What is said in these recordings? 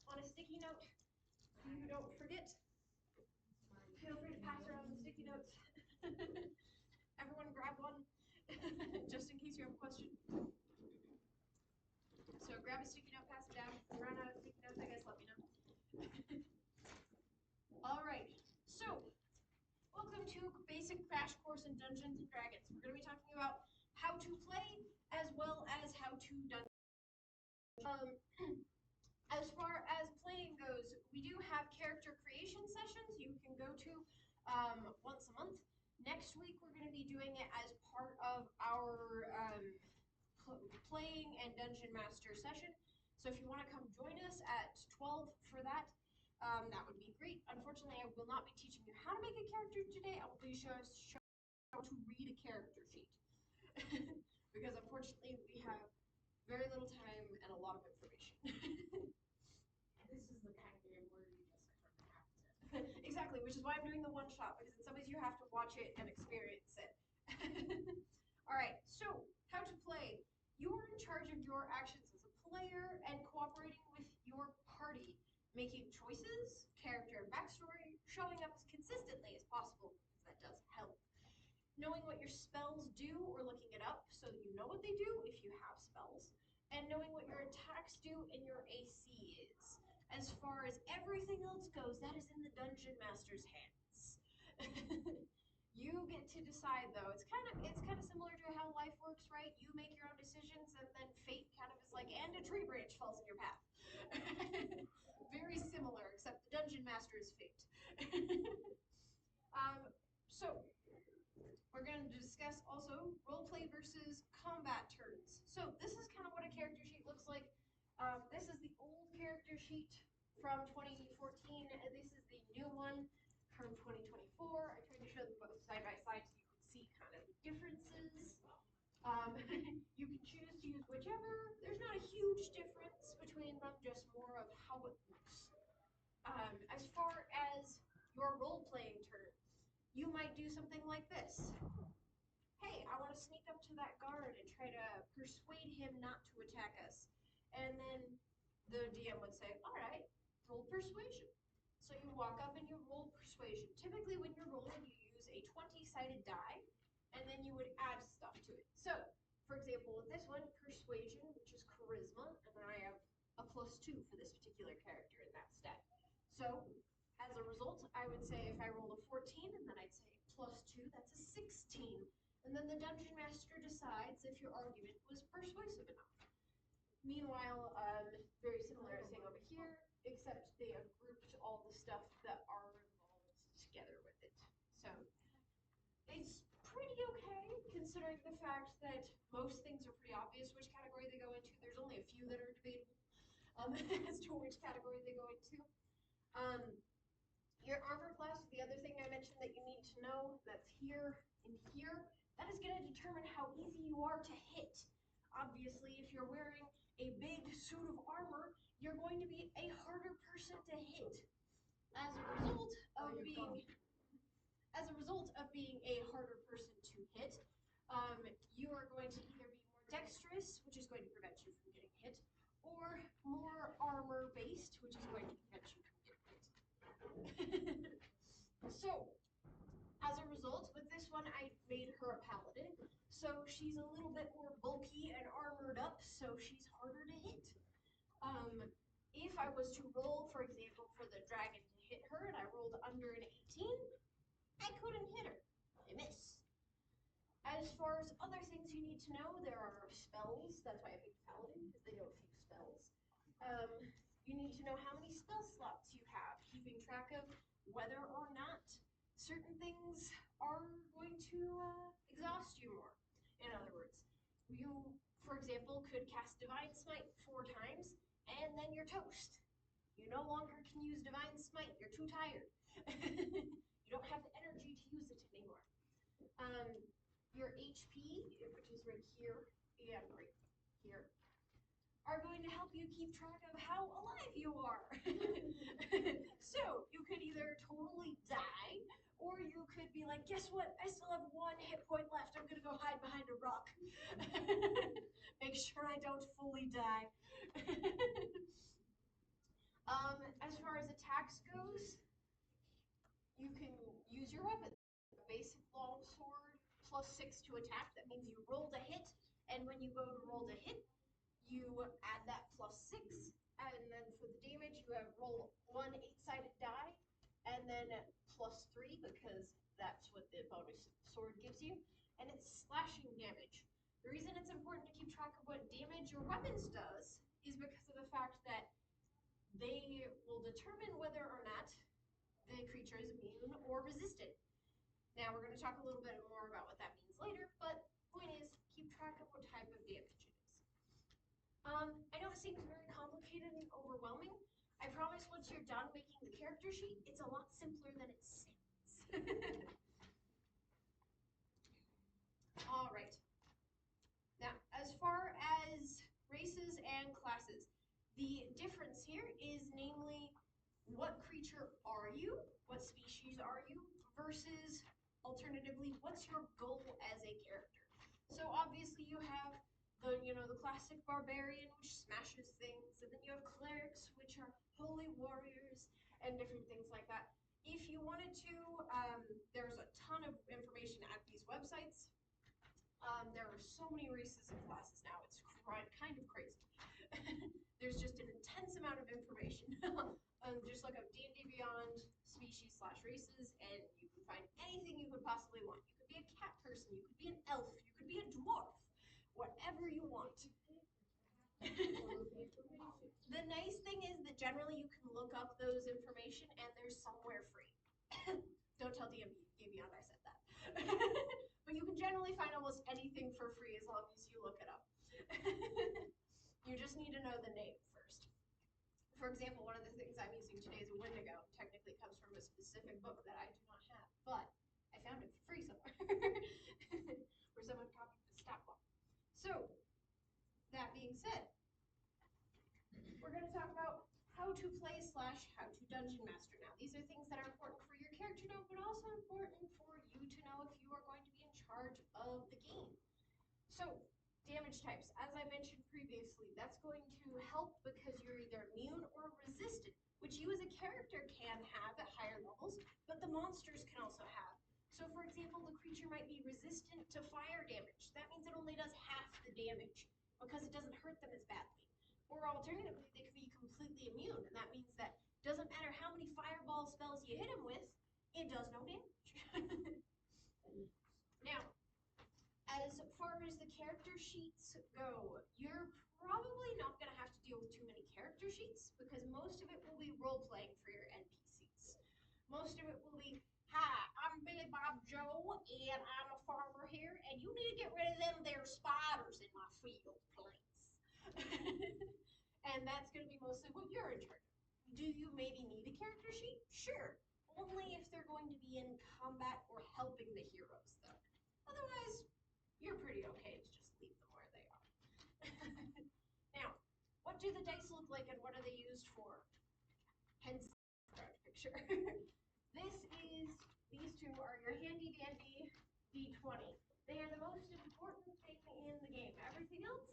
on a sticky note so you don't forget. Feel free to pass around the sticky notes. Everyone grab one, just in case you have a question. So grab a sticky note, pass it down. If you run out of sticky notes, I guess let me know. All right, so welcome to Basic Crash Course in Dungeons & Dragons. We're going to be talking about how to play as well as how to dungeon. As far as playing goes, we do have character creation sessions you can go to once a month. Next week, we're going to be doing it as part of our playing and dungeon master session. So if you want to come join us at 12 for that, that would be great. Unfortunately, I will not be teaching you how to make a character today. I will be showing how to read a character sheet. Because unfortunately, we have very little time and a lot of information. This is the kind of game where you just have to. Exactly, which is why I'm doing the one shot, because in some ways you have to watch it and experience it. Alright, so how to play. You are in charge of your actions as a player and cooperating with your party, making choices, character and backstory, showing up as consistently as possible, because that does help. Knowing what your spells do or looking it up so that you know what they do if you have spells, and knowing what your attacks do and your AC is. As far as everything else goes, that is in the Dungeon Master's hands. You get to decide, though. It's kind of similar to how life works, right? You make your own decisions, and then fate kind of is like, and a tree branch falls in your path. Very similar, except the Dungeon Master is fate. So we're going to discuss also roleplay versus combat turns. So this is kind of what a character sheet looks like. This is the old character sheet from 2014, and this is the new one from 2024. I tried to show them both side by side so you could see kind of the differences. You can choose to use whichever. There's not a huge difference between them, just more of how it looks. As far as your role-playing turn, you might do something like this. Hey, I want to sneak up to that guard and try to persuade him not to attack us. And then the DM would say, all right, roll persuasion. So you walk up and you roll persuasion. Typically when you're rolling, you use a 20-sided die, and then you would add stuff to it. So, for example, with this one, persuasion, which is charisma, and then I have a +2 for this particular character in that stat. So, as a result, I would say if I rolled a 14, and then I'd say +2, that's a 16. And then the Dungeon Master decides if your argument was persuasive enough. Meanwhile, very similar thing over here, except they have grouped all the stuff that are involved together with it. So it's pretty okay, considering the fact that most things are pretty obvious which category they go into. There's only a few that are debatable as to which category they go into. Your armor class, the other thing I mentioned that you need to know, that's here and here, that is going to determine how easy you are to hit. Obviously, if you're wearing a big suit of armor, you're going to be a harder person to hit. As a result of being a harder person to hit, you are going to either be more dexterous, which is going to prevent you from getting hit, or more armor-based, which is going to prevent you from getting hit. So, as a result, with this one, I made her a paladin, so she's a little bit more bulky and armored up, so she's harder to hit. If I was to roll, for example, for the dragon to hit her, and I rolled under an 18, I couldn't hit her. I miss. As far as other things you need to know, there are spells. That's why I picked paladin, because they know a few spells. You need to know how many spell slots you have, keeping track of whether or not certain things are going to exhaust you more. In other words, you, for example, could cast Divine Smite 4 times, and then you're toast. You no longer can use Divine Smite, you're too tired. You don't have the energy to use it anymore. Your HP, which is right here and right here, are going to help you keep track of how alive you are. So you could either totally die, or you could be like, guess what? I still have 1 hit point left. I'm gonna go hide behind a rock. Make sure I don't fully die. As far as attacks goes, you can use your weapon. Basic longsword +6 to attack. That means you rolled a hit, and when you go to roll to hit, you add that +6. And then for the damage, you have roll one 8-sided die, and then +3 because that's what the bonus sword gives you. And it's slashing damage. The reason it's important to keep track of what damage your weapons does is because of the fact that they will determine whether or not the creature is immune or resistant. Now we're going to talk a little bit more about what that means later, but point is, keep track of what type of damage it is. I know it seems very complicated and overwhelming. I promise once you're done making the character sheet, it's a lot simpler than it sounds. All right. Now, as far as races and classes, the difference here is namely what creature are you, what species are you, versus alternatively, what's your goal as a character? So obviously you have the classic barbarian, which smashes things, and then you have clerics, which are holy warriors, and different things like that. If you wanted to, there's a ton of information at these websites. There are so many races and classes now, it's kind of crazy. There's just an intense amount of information. Just look up D&D Beyond species/races, and you can find anything you could possibly want. You could be a cat person, you could be an elf, you could be a dwarf, whatever you want. The nice thing is that generally you can look up those information and they're somewhere free. Don't tell D&D Beyond I said that. But you can generally find almost anything for free as long as you look it up. You just need to know the name first. For example, one of the things I'm using today is a Wendigo. Technically it comes from a specific book that I do not have, but I found it for free somewhere. Where someone copied the stat block. So, that being said, we're going to talk about how to play / how to dungeon master. Now, these are things that are important for your character to know, but also important for you to know if you are going to be in charge of the game. So, damage types, as I mentioned previously, that's going to help because you're either immune or resistant, which you as a character can have at higher levels, but the monsters can also have. So for example, the creature might be resistant to fire damage. That means it only does half the damage because it doesn't hurt them as badly. Or alternatively, they could be completely immune, and that means that doesn't matter how many fireball spells you hit him with, it does no damage. Now, as far as the character sheets go, you're probably not going to have to deal with too many character sheets because most of it will be role-playing for your NPCs. Most of it will be, hi, I'm Billy Bob Joe, and I'm a farmer here, and you need to get rid of them there spiders in my field, please. And that's going to be mostly what you're in charge of. Do you maybe need a character sheet? Sure. Only if they're going to be in combat or helping the heroes, though. Otherwise, you're pretty okay to just leave them where they are. Now, what do the dice look like and what are they used for? Hence the picture. These two are your handy dandy D20. They are the most important thing in the game. Everything else,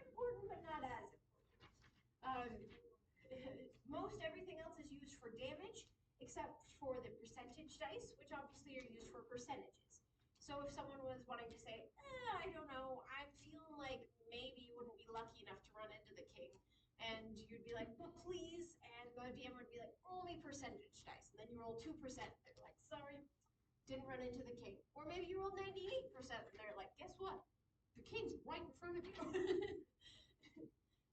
important but not as important. Most everything else is used for damage, except for the percentage dice, which obviously are used for percentages. So if someone was wanting to say, I don't know, I'm feeling like maybe you wouldn't be lucky enough to run into the king, and you'd be like, but please, and the DM would be like, roll me percentage dice, and then you roll 2%, they're like, sorry, didn't run into the king. Or maybe you rolled 98%, and they're like, guess what? The king's right in front of you.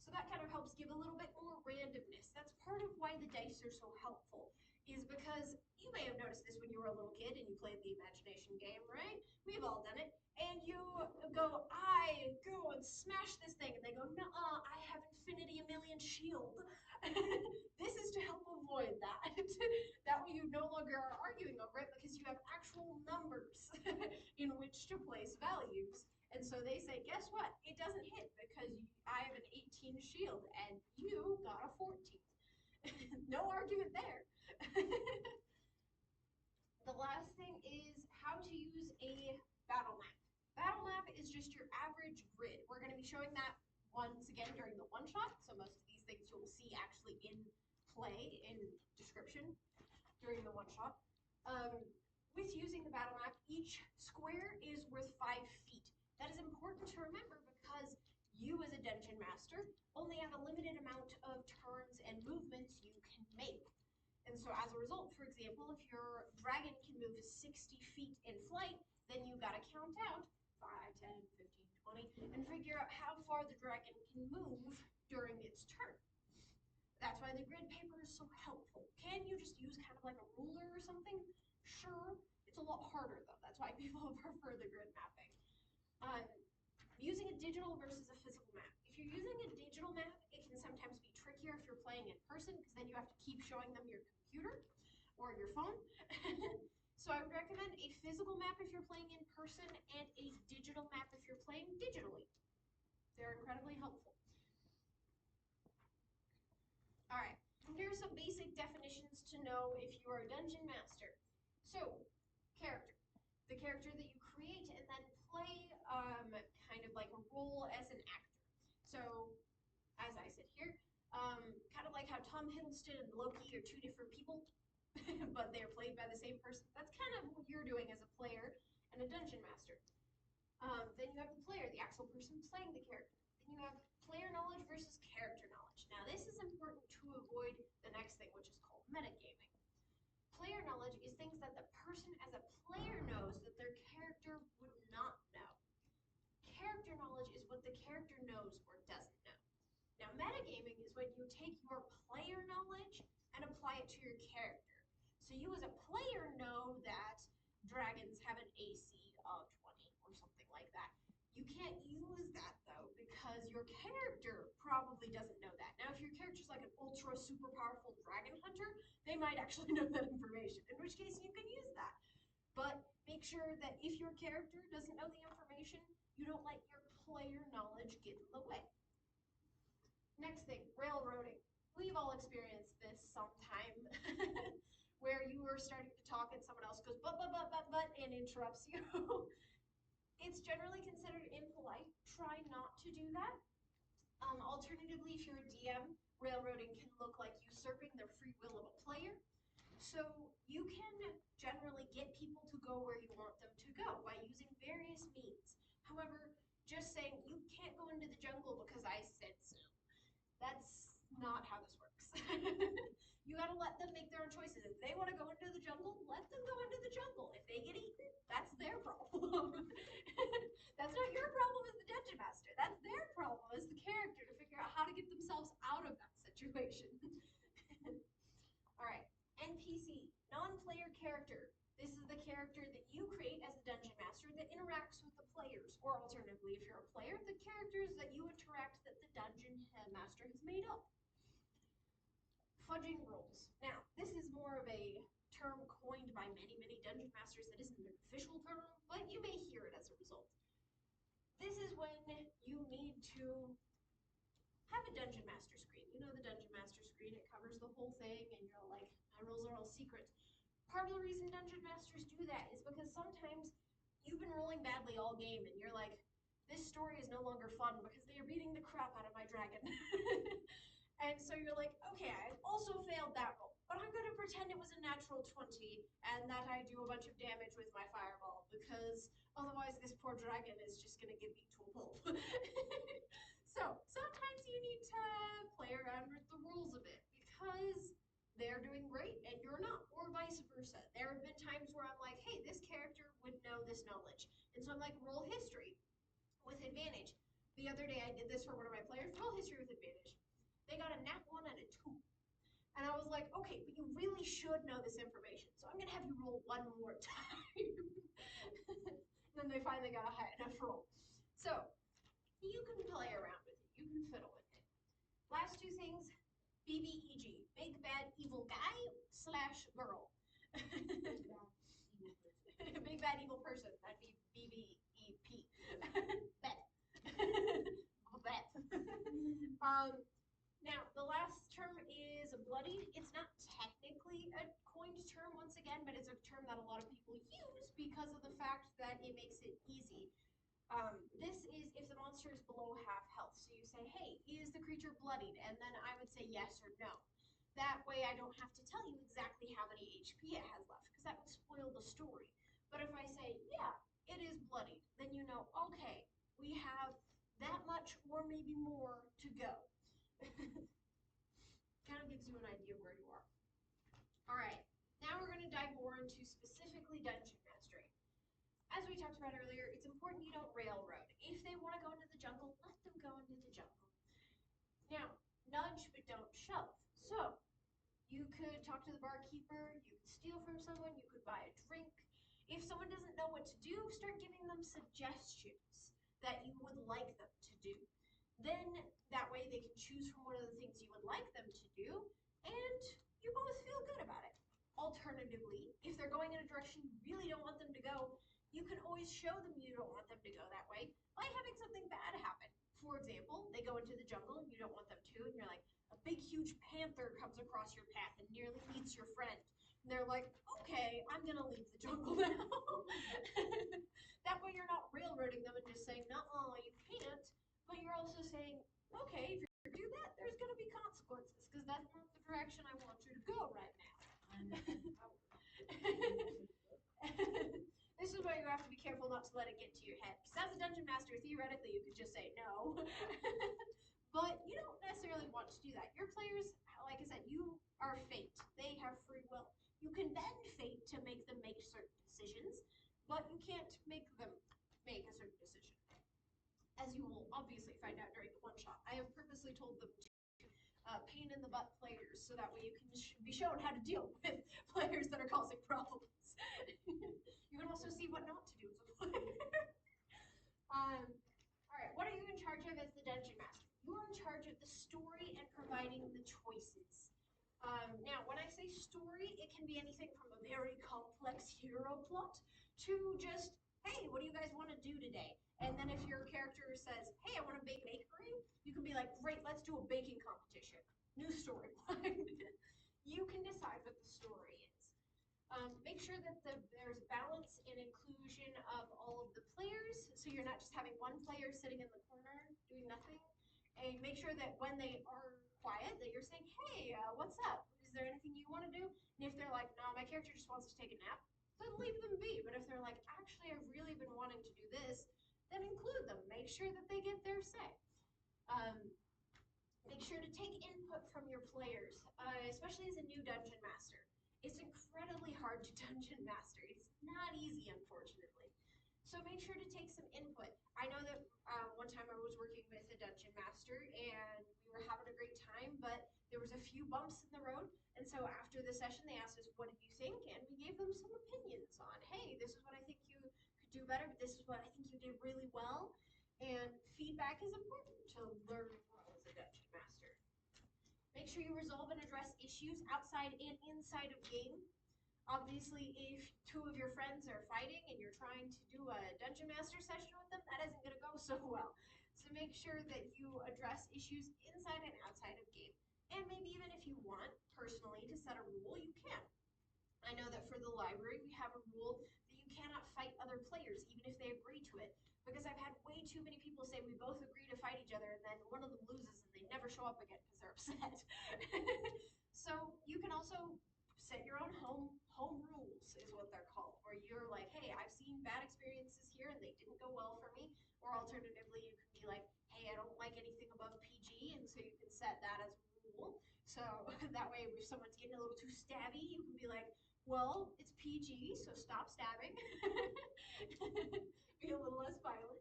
So that kind of helps give a little bit more randomness. That's part of why the dice are so helpful, is because you may have noticed this when you were a little kid and you played the imagination game, right? We've all done it. And you go, I go and smash this thing. And they go, nuh-uh, I have infinity a million shield. This is to help avoid that. That way you no longer are arguing over it because you have actual numbers in which to place values. And so they say, guess what? It doesn't hit because I have an 18 shield and you got a 14. No argument there. The last thing is how to use a battle map. Battle map is just your average grid. We're going to be showing that once again during the one-shot, so most of these things you'll see be actually in play in description during the one shot. With using the battle map, each square is worth 5 feet. That is important to remember because you as a dungeon master only have a limited amount of turns and movements you can make. And so as a result, for example, if your dragon can move 60 feet in flight, then you gotta count out 5, 10, 15, 20, and figure out how far the dragon can move during its turn. That's why the grid paper is so helpful. Can you just use kind of like a ruler or something? Sure. It's a lot harder though. That's why people prefer the grid mapping. Using a digital versus a physical map. If you're using a digital map, it can sometimes be trickier if you're playing in person because then you have to keep showing them your computer or your phone. So I would recommend a physical map if you're playing in person and a digital map if you're playing digitally. They're incredibly helpful. All right, here are some basic definitions to know if you are a dungeon master. So, character. The character that you create and then play kind of like a role as an actor. So, as I said here, kind of like how Tom Hiddleston and Loki are two different people, but they're played by the same person. That's kind of what you're doing as a player and a dungeon master. Then you have the player, the actual person playing the character. Then you have player knowledge versus character knowledge. Now this is important to avoid the next thing, which is called metagaming. Player knowledge is things that the person as a player knows that their character would not know. Character knowledge is what the character knows or doesn't know. Now metagaming is when you take your player knowledge and apply it to your character. So you as a player know that dragons have an AC of 20 or something like that. You can't use that though because your character probably doesn't know that. Now if your character's like an ultra super powerful dragon hunter, they might actually know that information, in which case you can use that. But make sure that if your character doesn't know the information, you don't let your player knowledge get in the way. Next thing, railroading. We've all experienced this sometime where you are starting to talk and someone else goes but and interrupts you. It's generally considered impolite. Try not to do that. Alternatively, if you're a DM, railroading can look like usurping the free will of a player. So you can generally get people to go where you want them to go by using various means. However, just saying you can't go into the jungle because I said so. That's not how this works. You gotta let them make their own choices. If they want to go into the jungle, let them go into the jungle. If they get eaten, that's their problem. That's not your problem as the dungeon master. That's their problem as the character to figure out how to get themselves out of that situation. All right, NPC, non-player character. This is the character that you create as a dungeon master that interacts with the players, or alternatively, if you're a player, the characters that you interact that the dungeon master has made up. Fudging rules. Now, this is more of a term coined by many dungeon masters that isn't an official term, but you may hear it as a result. This is when you need to have a dungeon master screen. You know the dungeon master screen, it covers the whole thing and you're like, my rules are all secret. Part of the reason dungeon masters do that is because sometimes you've been rolling badly all game and you're like, this story is no longer fun because they are beating the crap out of my dragon. And so you're like, okay, I also failed that roll, but I'm going to pretend it was a natural 20 and that I do a bunch of damage with my fireball because otherwise this poor dragon is just going to get beat to a pulp. So sometimes you need to play around with the rules a bit because they're doing great and you're not, or vice versa. There have been times where I'm like, hey, this character would know this knowledge. And so I'm like, roll history with advantage. The other day I did this for one of my players, roll history with advantage. They got a nat 1 and a 2. And I was like, okay, but you really should know this information. So I'm going to have you roll one more time. Then they finally got a high enough roll. So you can play around with it. You can fiddle with it. Last two things, BBEG, big bad evil guy / girl. Big bad evil person. That'd be BBEP. Bet. Bet. Now, the last term is bloodied. It's not technically a coined term once again, but it's a term that a lot of people use because of the fact that it makes it easy. This is if the monster is below half health. So you say, hey, is the creature bloodied? And then I would say yes or no. That way I don't have to tell you exactly how many HP it has left, because that would spoil the story. But if I say, yeah, it is bloodied, then you know, okay, we have that much or maybe more to go. Kind of gives you an idea of where you are. All right, now we're going to dive more into specifically dungeon mastering. As we talked about earlier, it's important you don't railroad. If they want to go into the jungle, let them go into the jungle. Now, nudge but don't shove. So, you could talk to the barkeeper, you could steal from someone, you could buy a drink. If someone doesn't know what to do, start giving them suggestions that you would like them to do. Then that way they can choose from one of the things you would like them to do, and you both feel good about it. Alternatively, if they're going in a direction you really don't want them to go, you can always show them you don't want them to go that way by having something bad happen. For example, they go into the jungle and you don't want them to, and you're like, a big huge panther comes across your path and nearly eats your friend. And they're like, okay, I'm gonna leave the jungle now. That way you're not railroading them and just saying, no, you can't, but you're also saying, okay, if you do that, there's gonna be consequences, because that's not the direction I want you to go right now. This is where you have to be careful not to let it get to your head. Because as a dungeon master, theoretically, you could just say no. But you don't necessarily want to do that. Your players, like I said, you are fate. They have free will. You can bend fate to make them make certain decisions, but you can't make them make a certain decision. As you will obviously find out during the one-shot. I have purposely told them to pain in the butt players, so that way you can be shown how to deal with players that are causing problems. You can also see what not to do as a player. All right, what are you in charge of as the dungeon master? You are in charge of the story and providing the choices. Now, when I say story, it can be anything from a very complex hero plot to just, hey, what do you guys want to do today? And then if your character says, hey, I want to bake bakery, you can be like, great, let's do a baking competition. New storyline. You can decide what the story is. Make sure that there's balance and inclusion of all of the players, so you're not just having one player sitting in the corner doing nothing. And make sure that when they are quiet, that you're saying, hey, what's up? Is there anything you want to do? And if they're like, no, my character just wants to take a nap, then leave them be. But if they're like, actually, I've really been wanting to do this, then include them. Make sure that they get their say. Make sure to take input from your players, especially as a new dungeon master. It's incredibly hard to dungeon master. It's not easy, unfortunately. So make sure to take some input. I know that one time I was working with a dungeon master and we were having a great time, but there was a few bumps in the road. And so after the session, they asked us, what did you think? And we gave them some opinions on, hey, this is what I think you could do better, but this is what I think you did really well. And feedback is important to learn and grow as a dungeon master. Make sure you resolve and address issues outside and inside of game. Obviously, if two of your friends are fighting and you're trying to do a dungeon master session with them, that isn't going to go so well. So make sure that you address issues inside and outside of game. And maybe even if you want, personally, to set a rule, you can. I know that for the library, we have a rule that you cannot fight other players, even if they agree to it. Because I've had way too many people say we both agree to fight each other, and then one of them loses and they never show up again because they're upset. So you can also set your own home rules, is what they're called, where you're like, hey, I've seen bad experiences here and they didn't go well for me. Or alternatively, you can be like, hey, I don't like anything above PG, and so you can set that as a rule. So that way, if someone's getting a little too stabby, you can be like, well, it's PG, so stop stabbing. Be a little less violent.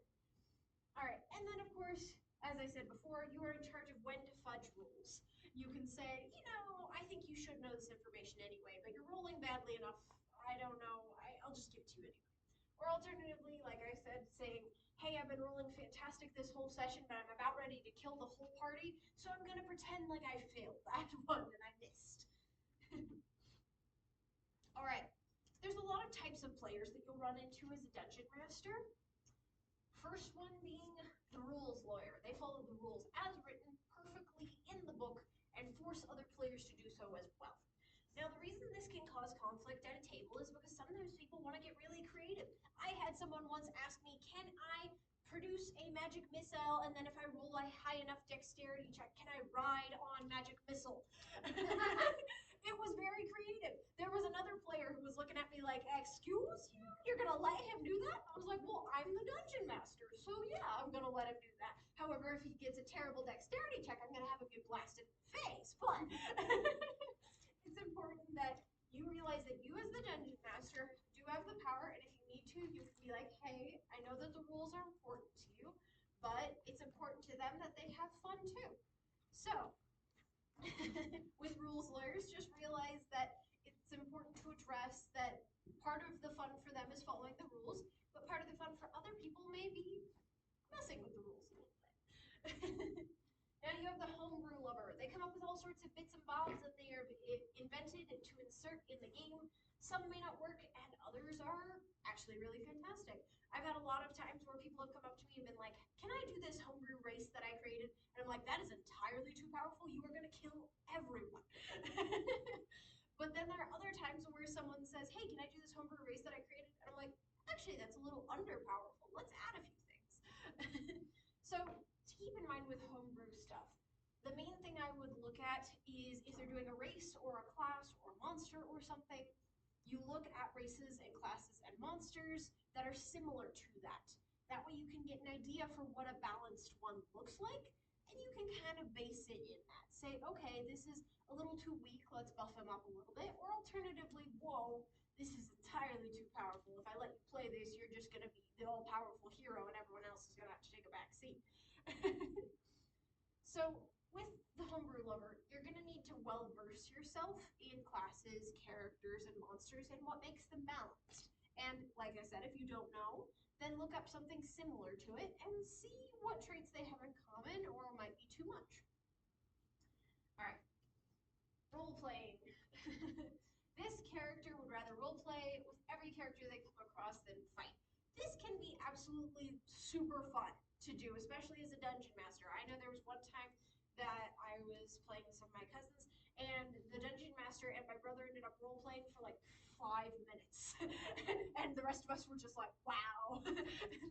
All right, and then of course, as I said before, you are in charge of when to fudge rules. You can say, you know, I think you should know this information anyway, but you're rolling badly enough. I don't know. I'll just give it to you anyway. Or alternatively, like I said, saying, hey, I've been rolling fantastic this whole session, but I'm about ready to kill the whole party, so I'm going to pretend like I failed that one and I missed. All right, there's a lot of types of players that you'll run into as a dungeon master. First one being the rules lawyer. They follow the rules as written perfectly in the book and force other players to do so as well. Now, the reason this can cause conflict at a table is because sometimes people want to get really creative. I had someone once ask me, can I produce a magic missile, and then if I roll a high enough dexterity check, can I ride on magic missile? It was very creative. There was another player who was looking at me like, excuse you? You're gonna let him do that? I was like, well, I'm the dungeon master, so yeah, I'm gonna let him do that. However, if he gets a terrible dexterity check, I'm gonna have him get blasted in the face. But it's important that you realize that you as the dungeon master do have the power, and if you need to, you can be like, hey, I know that the rules are important to you, but it's important to them that they have fun too. So, with rules lawyers, just realize that it's important to address that part of the fun for them is following the rules, but part of the fun for other people may be messing with the rules a little bit. Now you have the homebrew lover. They come up with all sorts of bits and bobs that they are invented to insert in the game. Some may not work, and others are actually really fantastic. I've had a lot of times where people have come up to me and been like, can I do this homebrew race that I created? And I'm like, that is entirely too powerful. You are going to kill everyone. But then there are other times where someone says, hey, can I do this homebrew race that I created? And I'm like, actually, that's a little underpowerful. Let's add a few things. So to keep in mind with homebrew stuff, the main thing I would look at is if they're doing a race or a class or a monster or something, you look at races and classes and monsters that are similar to that. That way you can get an idea for what a balanced one looks like, and you can kind of base it in that. Say, okay, this is a little too weak, let's buff him up a little bit. Or alternatively, whoa, this is entirely too powerful. If I let you play this, you're just going to be the all-powerful hero and everyone else is going to have to take a back seat. So with the homebrew lover, you're going to need to well verse yourself in classes, characters, and monsters and what makes them balanced. And like I said, if you don't know, then look up something similar to it and see what traits they have in common or might be too much. All right, role playing. This character would rather role play with every character they come across than fight. This can be absolutely super fun to do, especially as a dungeon master. I know there was one time that I was playing with some of my cousins, and the dungeon master and my brother ended up role playing for like 5 minutes, and the rest of us were just like, wow,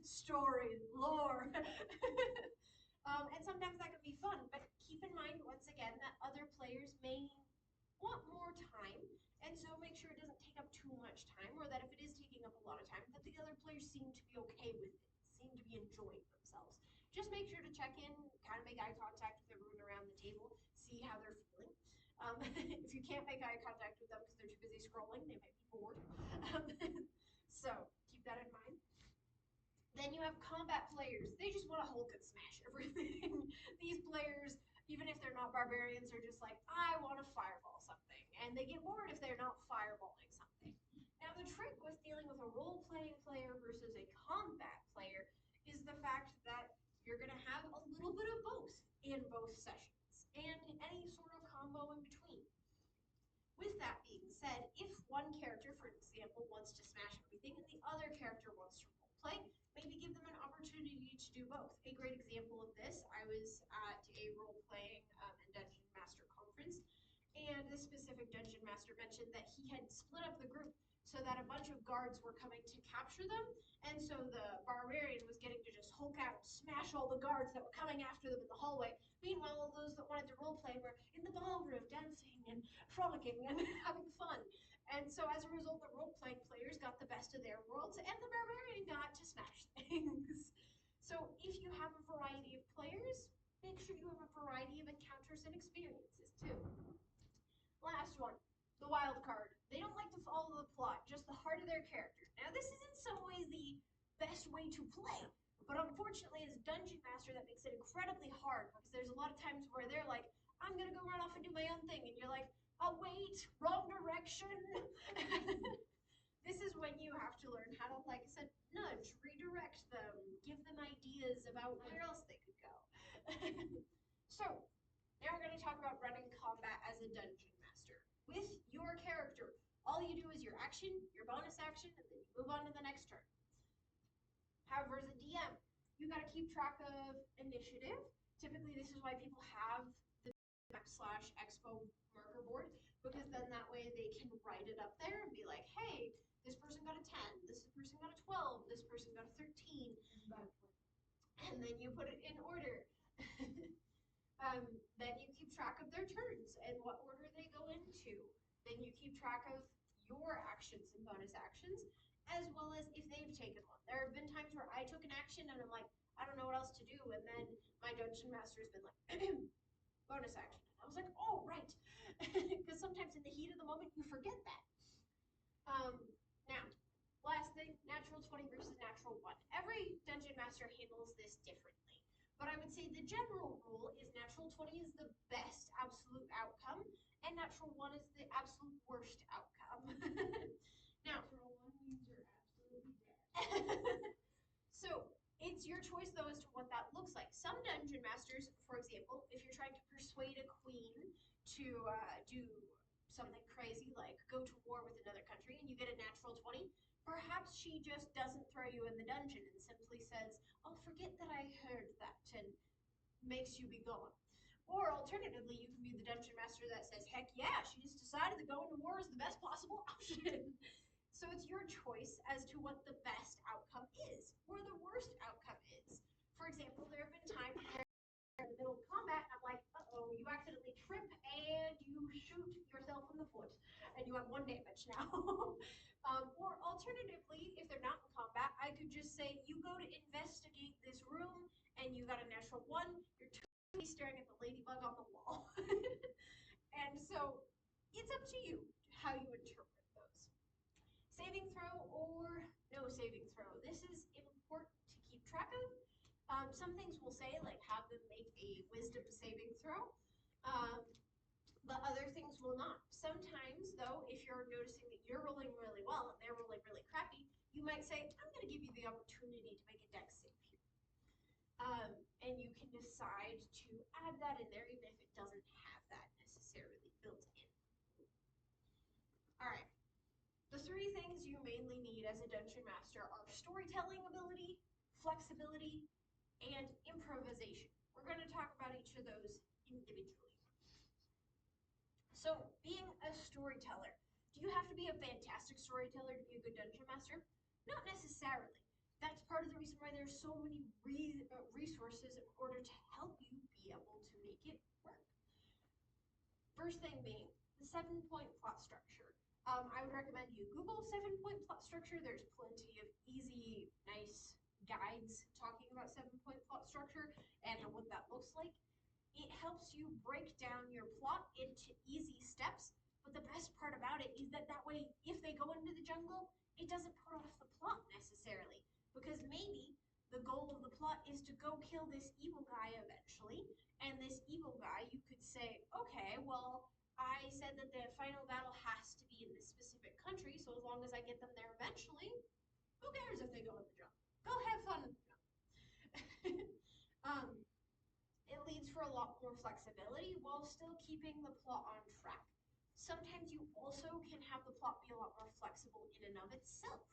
story, lore. And sometimes that can be fun, but keep in mind, once again, that other players may want more time, and so make sure it doesn't take up too much time, or that if it is taking up a lot of time, that the other players seem to be okay with it, seem to be enjoying themselves. Just make sure to check in, kind of make eye contact with everyone around the table, see how they're feeling. If you can't make eye contact with them because they're too busy scrolling, they might be bored. So keep that in mind. Then you have combat players. They just want to Hulk and smash everything. These players, even if they're not barbarians, are just like, I want to fireball something. And they get bored if they're not fireballing something. Now the trick with dealing with a role-playing player versus a combat player is the fact that you're going to have a little bit of both in both sessions, and any sort of combo in between. With that being said, if one character, for example, wants to smash everything and the other character wants to roleplay, maybe give them an opportunity to do both. A great example of this, I was at a role-playing and Dungeon Master conference, and this specific Dungeon Master mentioned that he had split up the group so that a bunch of guards were coming to capture them, and so the barbarian was getting to just Hulk out and smash all the guards that were coming after them in the hallway. Meanwhile, all those that wanted to roleplay were in the ballroom dancing and frolicking and having fun. And so as a result, the role-playing players got the best of their worlds, and the barbarian got to smash things. So if you have a variety of players, make sure you have a variety of encounters and experiences too. Last one, the wild card. They don't like to follow the plot, just the heart of their character. Now this is in some ways the best way to play, but unfortunately as Dungeon Master that makes it incredibly hard, because there's a lot of times where they're like, I'm gonna go run off and do my own thing, and you're like, oh wait, wrong direction. This is when you have to learn how to, like I said, nudge, redirect them, give them ideas about where else they could go. So, now we're going to talk about running combat as a Dungeon Master. With your character, all you do is your action, your bonus action, and then you move on to the next turn. However, as a DM, you got to keep track of initiative. Typically, this is why people have the map/expo marker board, because then that way they can write it up there and be like, hey, this person got a 10, this person got a 12, this person got a 13. and then you put it in order. Then you keep track of their turns and what order they go into. Then you keep track of your actions and bonus actions, as well as if they've taken one. There have been times where I took an action and I'm like, I don't know what else to do, and then my dungeon master has been like, bonus action. I was like, oh, right. Because sometimes in the heat of the moment, you forget that. Now, last thing, natural 20 versus natural 1. Every dungeon master handles this differently. But I would say the general rule is natural 20 is the best absolute outcome, and natural 1 is the absolute worst outcome. Now, Natural 1 means you're absolutely dead. so it's your choice though as to what that looks like. Some dungeon masters, for example, if you're trying to persuade a queen to do something crazy like go to war with another country and you get a natural 20, perhaps she just doesn't throw you in the dungeon and simply says, oh, forget that I heard that, and makes you be gone. Or alternatively, you can be the dungeon master that says, heck yeah, she just decided that going to war is the best possible option. So it's your choice as to what the best outcome is, or the worst outcome is. For example, there have been times where in the middle of combat, I'm like, uh-oh, you accidentally trip and you shoot yourself in the foot, and you have 1 damage now. Or alternatively, if they're not in combat, I could just say, you go to investigate this room, and you got a natural 1, you're totally staring at the ladybug on the wall. And so it's up to you how you interpret those. Saving throw or no saving throw. This is important to keep track of. Some things will say, like have them make a wisdom saving throw, but other things will not. Sometimes, though, if you're noticing that you're rolling really well and they're rolling really crappy, you might say, I'm going to give you the opportunity to make a dex save here. And you can decide to add that in there, even if it doesn't have that necessarily built in. All right. The 3 things you mainly need as a dungeon master are storytelling ability, flexibility, and improvisation. We're going to talk about each of those individually. So, being a storyteller, do you have to be a fantastic storyteller to be a good dungeon master? Not necessarily. That's part of the reason why there's so many resources in order to help you be able to make it work. First thing being the 7-point plot structure. I would recommend you Google 7-point plot structure. There's plenty of easy, nice guides talking about 7-point plot structure and what that looks like. It helps you break down your plot into easy steps, but the best part about it is that way, if they go into the jungle, it doesn't put off the plot necessarily, because maybe the goal of the plot is to go kill this evil guy eventually, and this evil guy, you could say, okay, well, I said that the final battle has to be in this specific country, so as long as I get them there eventually, who cares if they go in the jungle? Go have fun in the jungle. It leads for a lot more flexibility while still keeping the plot on track. Sometimes you also can have the plot be a lot more flexible in and of itself.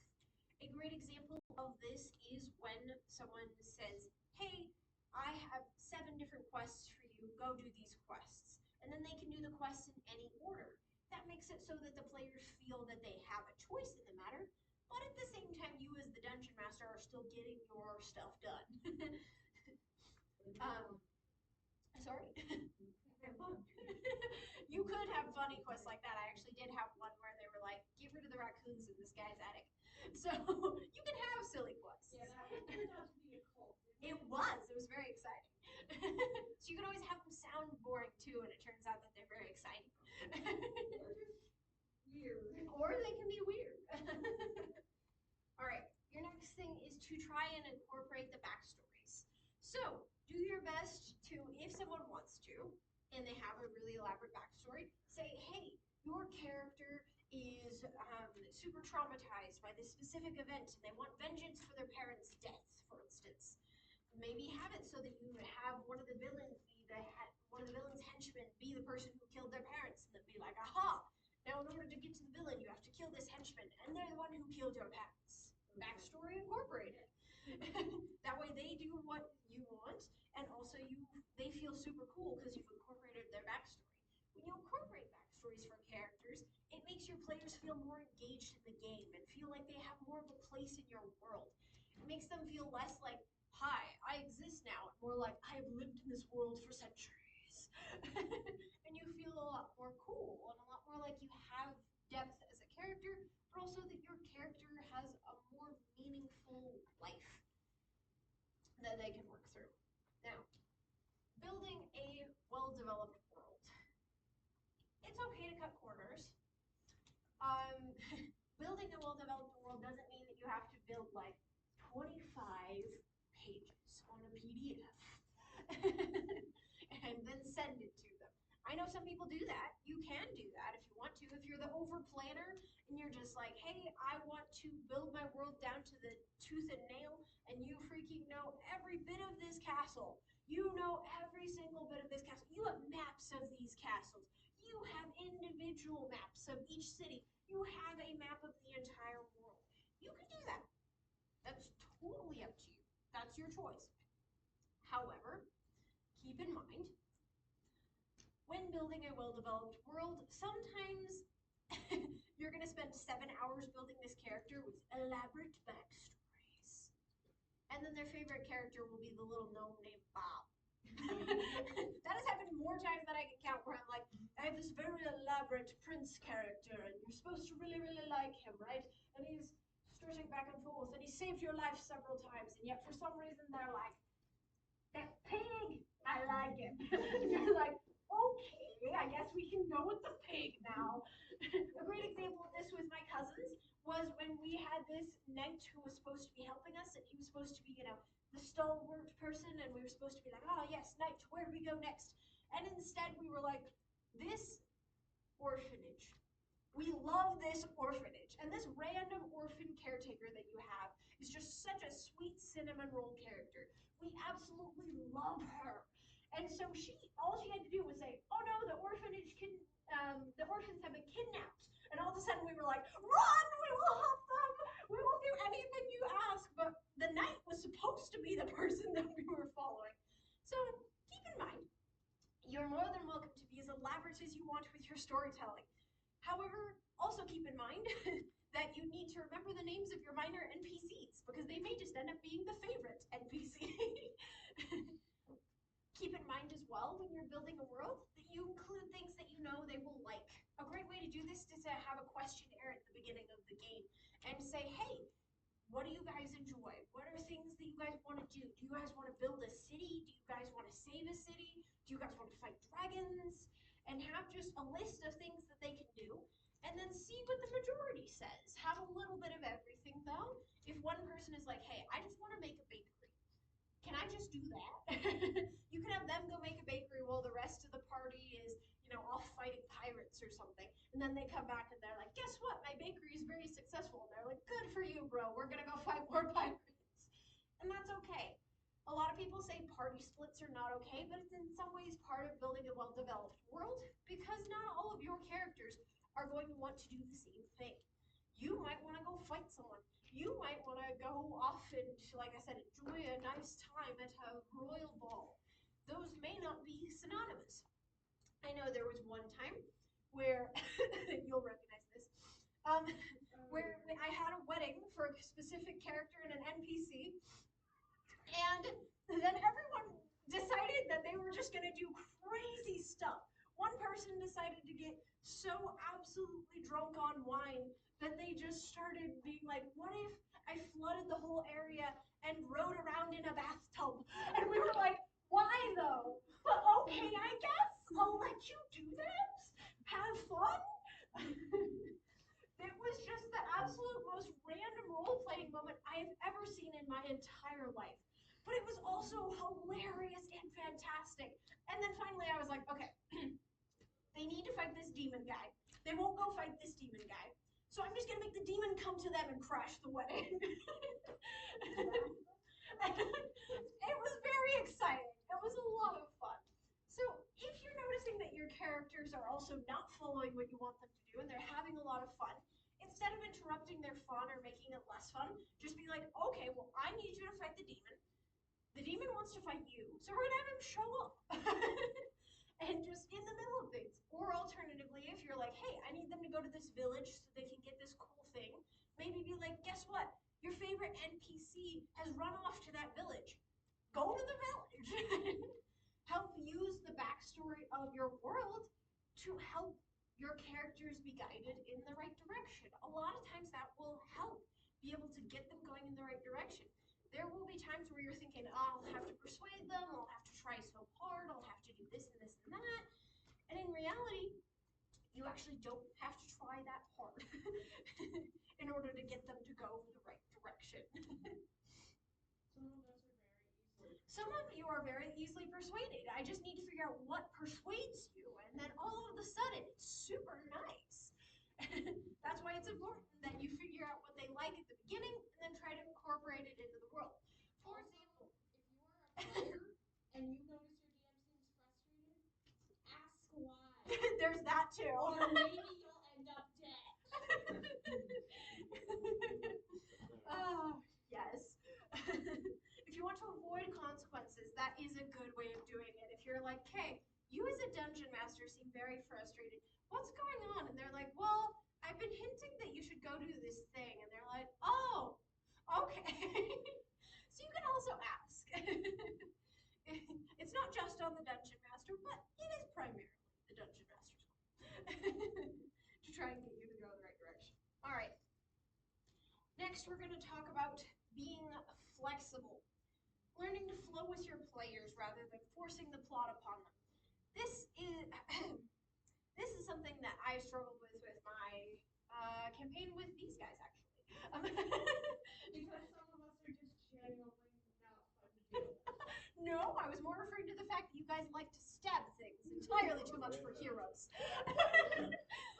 A great example of this is when someone says, hey, I have 7 different quests for you, go do these quests. And then they can do the quests in any order. That makes it so that the players feel that they have a choice in the matter, but at the same time, you as the dungeon master are still getting your stuff done. Sorry? You could have funny quests like that. I actually did have one where they were like, get rid of the raccoons in this guy's attic. So you can have silly quests. Yeah, that one turned out to be a cult. It was very exciting. So you can always have them sound boring too, and it turns out that they're very exciting. Or just weird. Or they can be weird. All right, your next thing is to try and incorporate the backstories. So do your best to, if someone wants to, and they have a really elaborate backstory, say, hey, your character is super traumatized by this specific event, and they want vengeance for their parents' deaths, for instance. Maybe have it so that you have one of the villains one of the villain's henchmen be the person who killed their parents, and then be like, aha, now in order to get to the villain, you have to kill this henchman, and they're the one who killed your parents. Backstory incorporated. That way they do what you want, and also they feel super cool because you've incorporated their backstory. When you incorporate backstories from characters, it makes your players feel more engaged in the game and feel like they have more of a place in your world. It makes them feel less like, hi, I exist now. More like, I have lived in this world for centuries. And you feel a lot more cool and a lot more like you have depth as a character, but also that your character has a more meaningful life that they can work through. Now, building a well-developed world. It's okay to cut corners. Um, Building a well-developed world doesn't mean that you have to build like 25 pages on a PDF and then send it to them. I know some people do that. You can do that if you want to. If you're the over planner and you're just like, hey, I want to build my world down to the tooth and nail, and you freaking know every bit of this castle. You know every single bit of this castle. You have maps of these castles. You have individual maps of each city. You have a map of the entire world. You can do that. That's totally up to you. That's your choice. However, keep in mind, when building a well-developed world, sometimes you're going to spend 7 hours building this character with elaborate backstories. And then their favorite character will be the little gnome named Bob. That has happened more times than I can count, where I'm like, I have this very elaborate prince character, and you're supposed to really, really like him, right? And he's strutting back and forth, and he saved your life several times, and yet for some reason they're like, that pig, I like him. You're like, okay, I guess we can go with the pig now. A great example of this with my cousins was when we had this knight who was supposed to be helping us, and he was supposed to be, the stalwart person, and we were supposed to be like, oh yes, knight, where do we go next? And instead we were like, this orphanage. We love this orphanage. And this random orphan caretaker that you have is just such a sweet cinnamon roll character. We absolutely love her. And so all she had to do was say, oh no, the orphans have been kidnapped. And all of a sudden we were like, run, we will help them. We will do anything you ask. But the knight was supposed to be the person that we were following. So keep in mind, you're more than welcome to be as elaborate as you want with your storytelling. However, also keep in mind that you need to remember the names of your minor NPCs, because they may just end up being the favorite NPC. Keep in mind as well, when you're building a world, that you include things that you know they will like. A great way to do this is to have a questionnaire at the beginning of the game and say, hey, what do you guys enjoy? What are things that you guys want to do? Do you guys want to build a city? Do you guys want to save a city? Do you guys want to fight dragons? And have just a list of things that they can do, and then see what the majority says. Have a little bit of everything, though. If one person is like, hey, I just want to make a bakery, can I just do that? You can have them go make a bakery while the rest of the party is, off fighting pirates or something. And then they come back and they're like, guess what? My bakery is very successful. And they're like, good for you, bro. We're going to go fight more pirates. And that's okay. A lot of people say party splits are not okay, but it's in some ways part of building a well-developed world, because not all of your characters are going to want to do the same thing. You might want to go fight someone. You might want to go off and, like I said, enjoy a nice time at a royal ball. Those may not be synonymous. I know there was one time where, you'll recognize this, where I had a wedding for a specific character and an NPC, and then everyone decided that they were just going to do crazy stuff. One person decided to get so absolutely drunk on wine that they just started being like, what if I flooded the whole area and rode around in a bathtub? And we were like, why though? But okay, I guess I'll let you do that. Have fun. It was just the absolute most random role-playing moment I have ever seen in my entire life. But it was also hilarious and fantastic. And then finally I was like, okay, they need to fight this demon guy. They won't go fight this demon guy. So I'm just going to make the demon come to them and crash the wedding. It was very exciting. It was a lot of fun. So if you're noticing that your characters are also not following what you want them to do and they're having a lot of fun, instead of interrupting their fun or making it less fun, just be like, okay, well, I need you to fight the demon. The demon wants to fight you, so we're gonna have him show up. And just in the middle of things. Or alternatively, if you're like, hey, I need them to go to this village so they can get this cool thing, maybe be like, guess what? Your favorite NPC has run off to that village. of your world to help your characters be guided in the right direction. A lot of times that will help be able to get them going in the right direction. There will be times where you're thinking, oh, I'll have to persuade them, I'll have to try so hard, I'll have to do this and this and that. And in reality, you actually don't have to try that hard in order to get them to go the right direction. Some of you are very easily persuaded. I just need to figure out what persuades you, and then all of a sudden, it's super nice. That's why it's important that you figure out what they like at the beginning and then try to incorporate it into the world. For example, if you are a player and you notice your DM seems frustrated, ask why. there's that too. Or maybe you'll end up dead. Yes. If you want to avoid consequences, that is a good way of doing it. If you're like, hey, you as a dungeon master seem very frustrated. What's going on? And they're like, well, I've been hinting that you should go do this thing. And they're like, oh, okay. So you can also ask. It's not just on the dungeon master, but it is primarily the dungeon master's goal to try and get you to go in the right direction. All right. Next, we're going to talk about being flexible. Learning to flow with your players rather than forcing the plot upon them. This is this is something that I struggled with my campaign with these guys, actually. Because some of us are just genuinely not fun to deal with. No, I was more referring to the fact that you guys like to stab things entirely too much for heroes.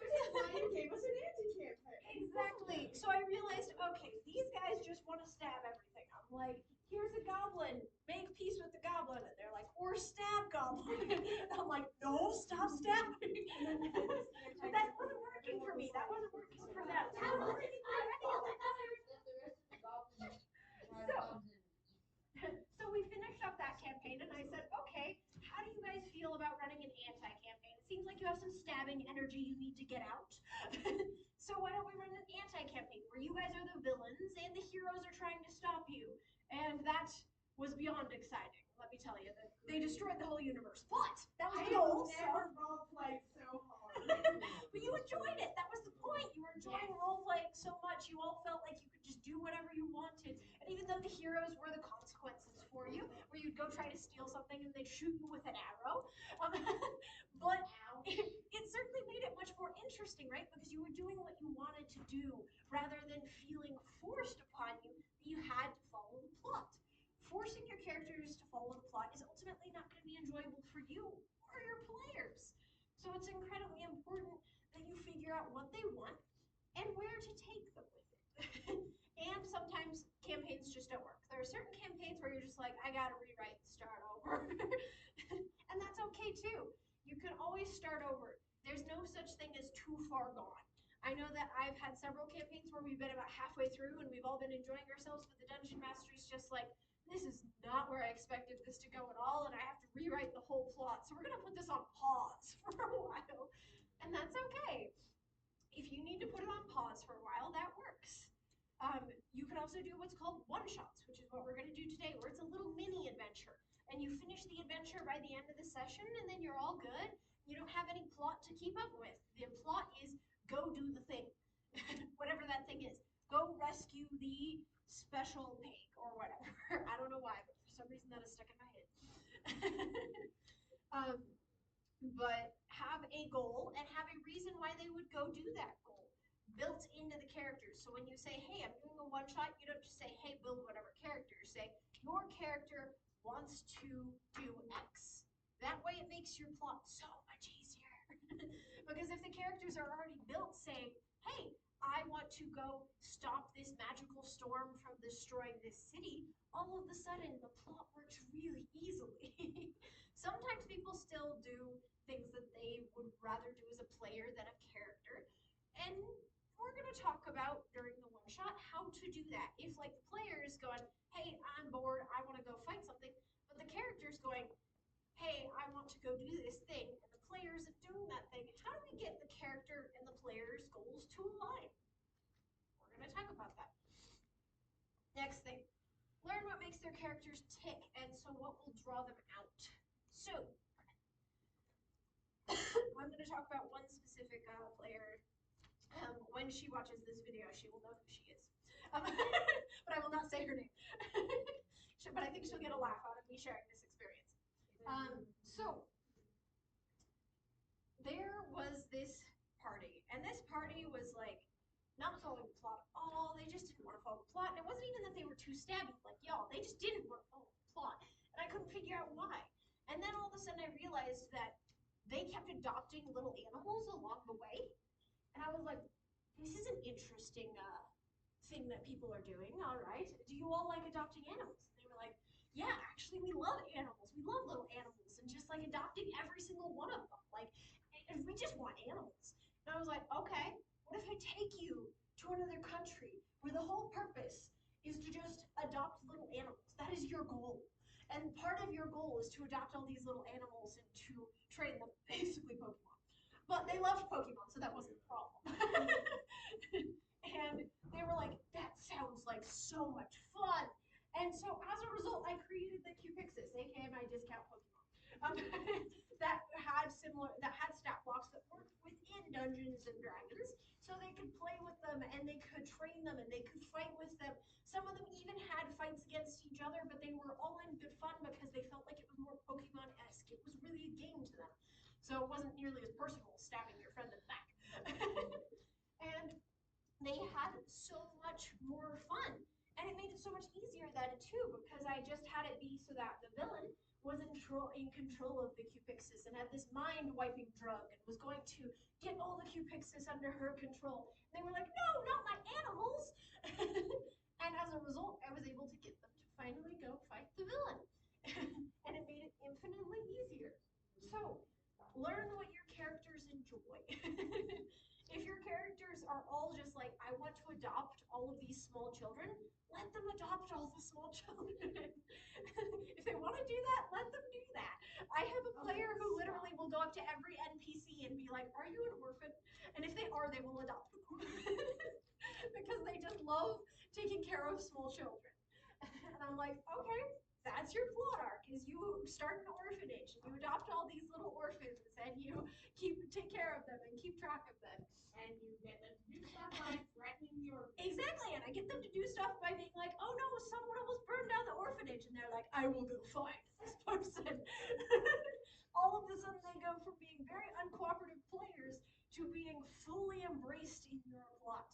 Which is why you gave us an anti-campaign. Exactly. So I realized, okay, these guys just want to stab everything. I'm like, here's a goblin, make peace with the goblin. And they're like, or stab goblin. I'm like, no, stop stabbing. But that wasn't working for me. That wasn't working for them. That wasn't working for any of them. So we finished up that campaign, and I said, okay, how do you guys feel about running an anti-campaign? It seems like you have some stabbing energy you need to get out. So why don't we run an anti-campaign where you guys are the villains and the heroes are trying to stop you? And that was beyond exciting, let me tell you. They destroyed the whole universe, but that was the goal. I never role-played so hard. But you enjoyed it. That was the point. You were enjoying role-playing so much. You all felt like you could just do whatever you wanted. And even though the heroes were the consequences for you, where you'd go try to steal something and they'd shoot you with an arrow. But it certainly made it much more interesting, right? Because you were doing what you wanted to do rather than feeling forced upon you that you had to follow the plot. Forcing your characters to follow the plot is ultimately not going to be enjoyable for you or your players. So it's incredibly important that you figure out what they want and where to take them with it. And sometimes campaigns just don't work. There are certain campaigns where you're just like, I gotta rewrite and start over. And that's okay too. You can always start over. There's no such thing as too far gone. I know that I've had several campaigns where we've been about halfway through and we've all been enjoying ourselves, but the Dungeon Master is just like, this is not where I expected this to go at all, and I have to rewrite the whole plot. So we're going to put this on pause for a while, and that's okay. If you need to put it on pause for a while, that works. You can also do what's called one-shots, which is what we're going to do today, where it's a little mini adventure. And you finish the adventure by the end of the session, and then you're all good. You don't have any plot to keep up with. The plot is go do the thing, whatever that thing is. Go rescue the special pig or whatever. I don't know why, but for some reason that is stuck in my head. But have a goal and have a reason why they would go do that goal built into the characters. So when you say, hey, I'm doing a one-shot, you don't just say, hey, build whatever character. Say, your character wants to do X. That way it makes your plot so much easier. Because if the characters are already built saying, hey, I want to go stop this magical storm from destroying this city, all of a sudden the plot works really easily. Sometimes people still do things that they would rather do as a player than a character. And we're going to talk about during the one shot how to do that. If like the player is going, hey, I'm bored, I want to go fight something, but the character's going, hey, I want to go do this thing, and the player isn't doing that thing, how do we get the character and the player's goals to align? We're going to talk about that. Next thing, learn what makes their characters tick, and so what will draw them out. So, I'm going to talk about one specific player. When she watches this video, she will know who she is. But I will not say her name. But I think she'll get a laugh out of me sharing this experience. So there was this party, and this party was like not following the plot at all. They just didn't want to follow the plot, and it wasn't even that they were too stabby like y'all. They just didn't want to follow the plot, and I couldn't figure out why. And then all of a sudden, I realized that they kept adopting little animals along the way, and I was like, "This is an interesting thing that people are doing. All right, do you all like adopting animals?" And they were like, "Yeah, actually, we love animals. We love little animals, and just like adopting every single one of them. Like, and we just want animals." And I was like, "Okay, what if I take you to another country where the whole purpose is to just adopt little animals? That is your goal. And part of your goal is to adopt all these little animals and to train them, basically Pokemon." But they loved Pokemon, so that wasn't a problem. And they were like, "That sounds like so much fun." And so as a result, I created the Cupixus, aka my discount Pokemon. That had stat blocks that worked within Dungeons and Dragons, so they could play with them and they could train them and they could fight with them. Some of them even had fights against each other, but they were all in good fun because they felt like it was more Pokemon-esque. It was really a game to them, so it wasn't nearly as personal as stabbing your friend in the back. And they had so much more fun. And it made it so much easier then too, because I just had it be so that the villain was in control of the Cupixus and had this mind-wiping drug and was going to get all the Cupixus under her control. And they were like, "No, not my animals!" And as a result, I was able to get them to finally go fight the villain. And it made it infinitely easier. So, learn what your characters enjoy. If your characters are all just like, "I want to adopt all of these small children," let them adopt all the small children. If they want to do that, let them do that. I have a player who literally will go up to every NPC and be like, "Are you an orphan?" And if they are, they will adopt them. Because they just love taking care of small children. And I'm like, "Okay, that's your plot arc, is you start an orphanage and you adopt all these little orphans and you take care of them and keep track of them." And you get them to do stuff by threatening your Exactly, and I get them to do stuff by being like, "Oh no, someone almost burned down the orphanage," and they're like, "I will go find this person." All of a sudden, they go from being very uncooperative players to being fully embraced in your plot.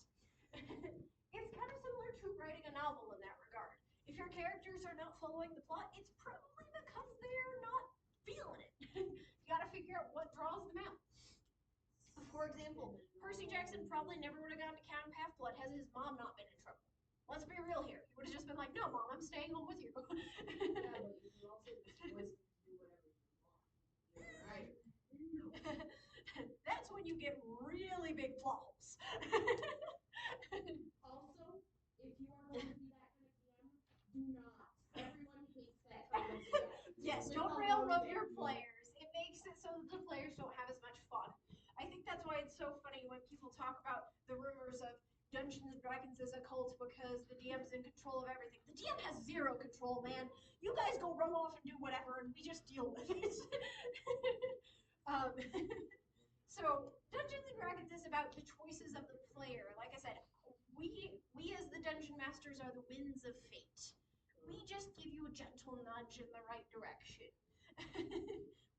It's kind of similar to writing a novel in that regard. If your characters are not following the plot, it's probably because they're not feeling it. You gotta figure out what draws them out. For example, Percy Jackson probably never would have gone to Count of Half-Blood had his mom not been in trouble. Let's be real here. He would have just been like, "No, Mom, I'm staying home with you." Yeah, but you can also just voice do whatever you want. You're right. That's when you get really big plot holes. Also, if you are going to be that kind of DM, do not. Everyone hates that type of DM. Yes, Live don't alone railroad there. your players. It makes it so that the players don't have as much fun. I think that's why it's so funny when people talk about the rumors of Dungeons and Dragons as a cult because the DM's in control of everything. The DM has zero control, man. You guys go run off and do whatever, and we just deal with it. um, so Dungeons and Dragons is about the choices of the player. Like I said, we as the dungeon masters are the winds of fate. We just give you a gentle nudge in the right direction.